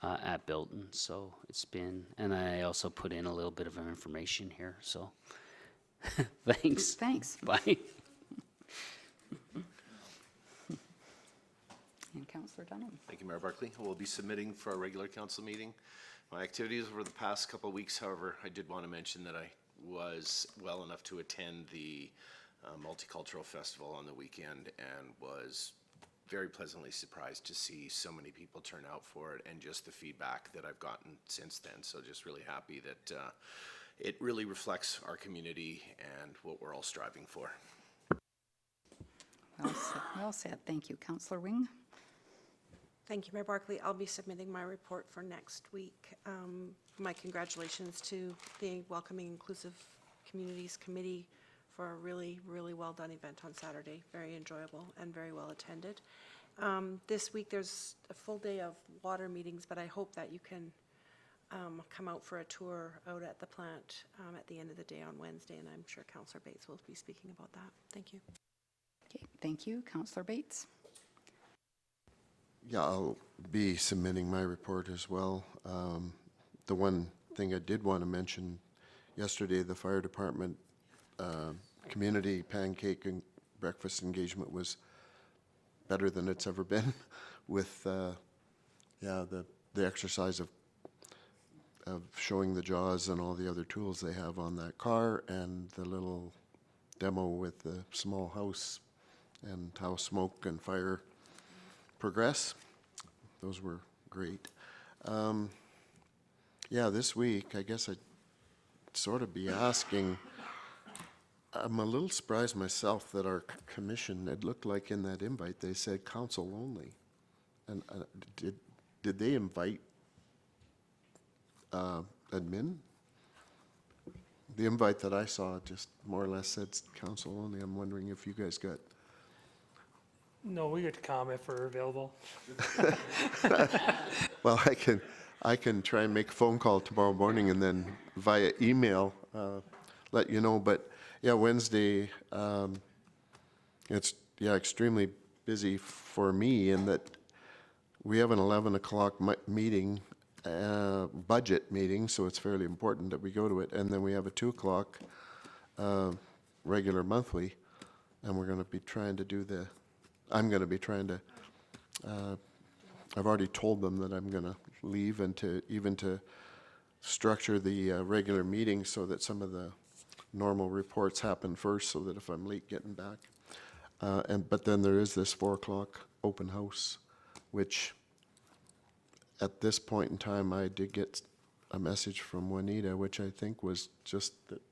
at Bilton. So it's been, and I also put in a little bit of information here. So thanks. Thanks. Bye. And Councillor Dunham? Thank you, Mayor Barclay. We'll be submitting for our regular council meeting. My activities over the past couple of weeks, however, I did want to mention that I was well enough to attend the Multicultural Festival on the weekend and was very pleasantly surprised to see so many people turn out for it and just the feedback that I've gotten since then. So just really happy that it really reflects our community and what we're all striving for. Well said. Thank you. Councillor Wing? Thank you, Mayor Barclay. I'll be submitting my report for next week. My congratulations to the Welcoming Inclusive Communities Committee for a really, really well-done event on Saturday. Very enjoyable and very well attended. This week, there's a full day of water meetings, but I hope that you can come out for a tour out at the plant at the end of the day on Wednesday, and I'm sure Councillor Bates will be speaking about that. Thank you. Okay, thank you. Councillor Bates? Yeah, I'll be submitting my report as well. The one thing I did want to mention, yesterday the fire department community pancake and breakfast engagement was better than it's ever been with the exercise of showing the jaws and all the other tools they have on that car, and the little demo with the small house and how smoke and fire progress. Those were great. Yeah, this week, I guess I'd sort of be asking, I'm a little surprised myself that our commission, it looked like in that invite, they said council only. And did they invite admin? The invite that I saw just more or less said council only. I'm wondering if you guys got. No, we get to come if we're available. Well, I can try and make a phone call tomorrow morning and then via email let you know. But yeah, Wednesday, it's extremely busy for me in that we have an 11 o'clock meeting, budget meeting, so it's fairly important that we go to it. And then we have a 2 o'clock regular monthly, and we're going to be trying to do I'm going to be trying to, I've already told them that I'm going to leave and to structure the regular meeting so that some of the normal reports happen first, so that if I'm late getting back. But then there is this 4 o'clock open house, which at this point in time, I did get a message from Juanita, which I think was just that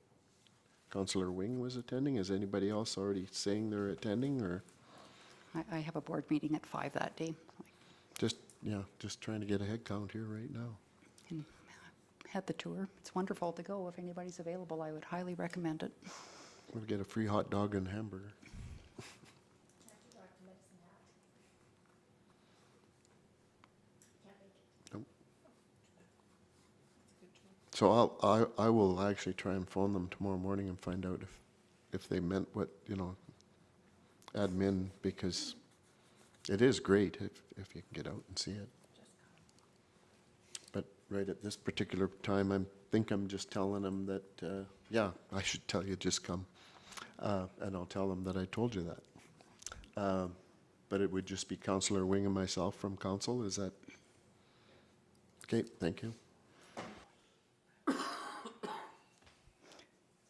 Councillor Wing was attending. Is anybody else already saying they're attending, or? I have a board meeting at 5 that day. Just trying to get a head count here right now. And had the tour. It's wonderful to go. If anybody's available, I would highly recommend it. We'll get a free hot dog and hamburger. Nope. So I will actually try and phone them tomorrow morning and find out if they meant what, admin, because it is great if you can get out and see it. But right at this particular time, I think I'm just telling them that, I should tell you, just come. And I'll tell them that I told you that. But it would just be Councillor Wing and myself from council. Is that okay? Thank you.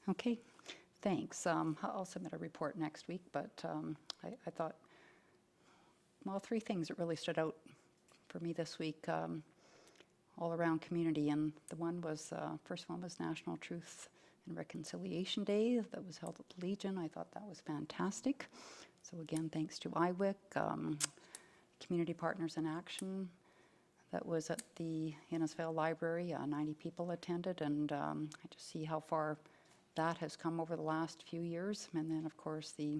Okay, thanks. I'll submit a report next week, but I thought, well, 3 things that really stood out for me this week, all around community. And the first one was National Truth and Reconciliation Day that was held at the Legion. I thought that was fantastic. So again, thanks to IWIC, Community Partners in Action. That was at the Innisfail Library. 90 people attended, and I just see how far that has come over the last few years. And then, of course, the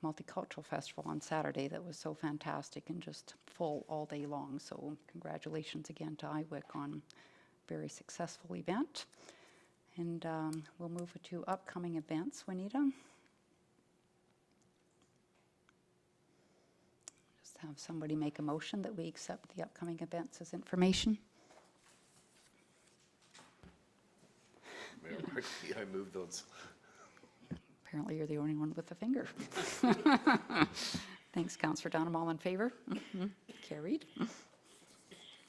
Multicultural Festival on Saturday that was so fantastic and just full all day long. So congratulations again to IWIC on a very successful event. And we'll move to upcoming events. Juanita? Just have somebody make a motion that we accept the upcoming events as information. I moved those. Apparently you're the only one with a finger. Thanks, Councillor Dunham. All in favor? Carried.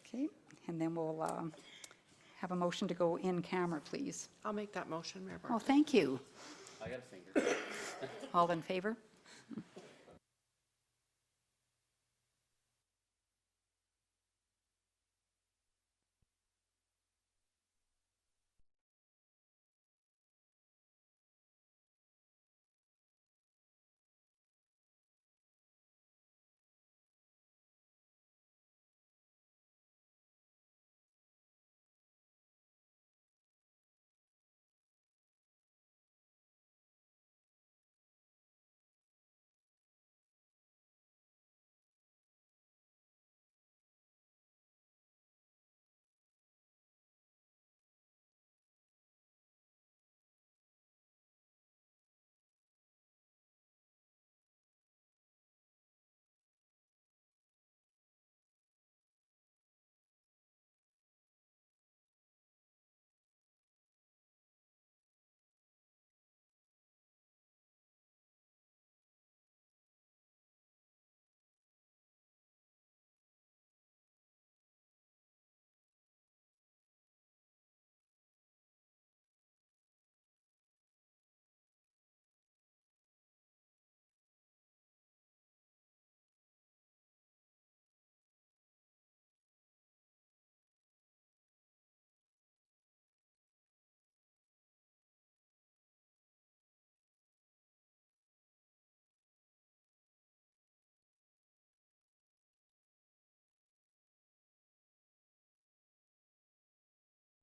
Okay, and then we'll have a motion to go in camera, please. I'll make that motion, Mayor Barclay. Oh, thank you. I got a finger. All in favor?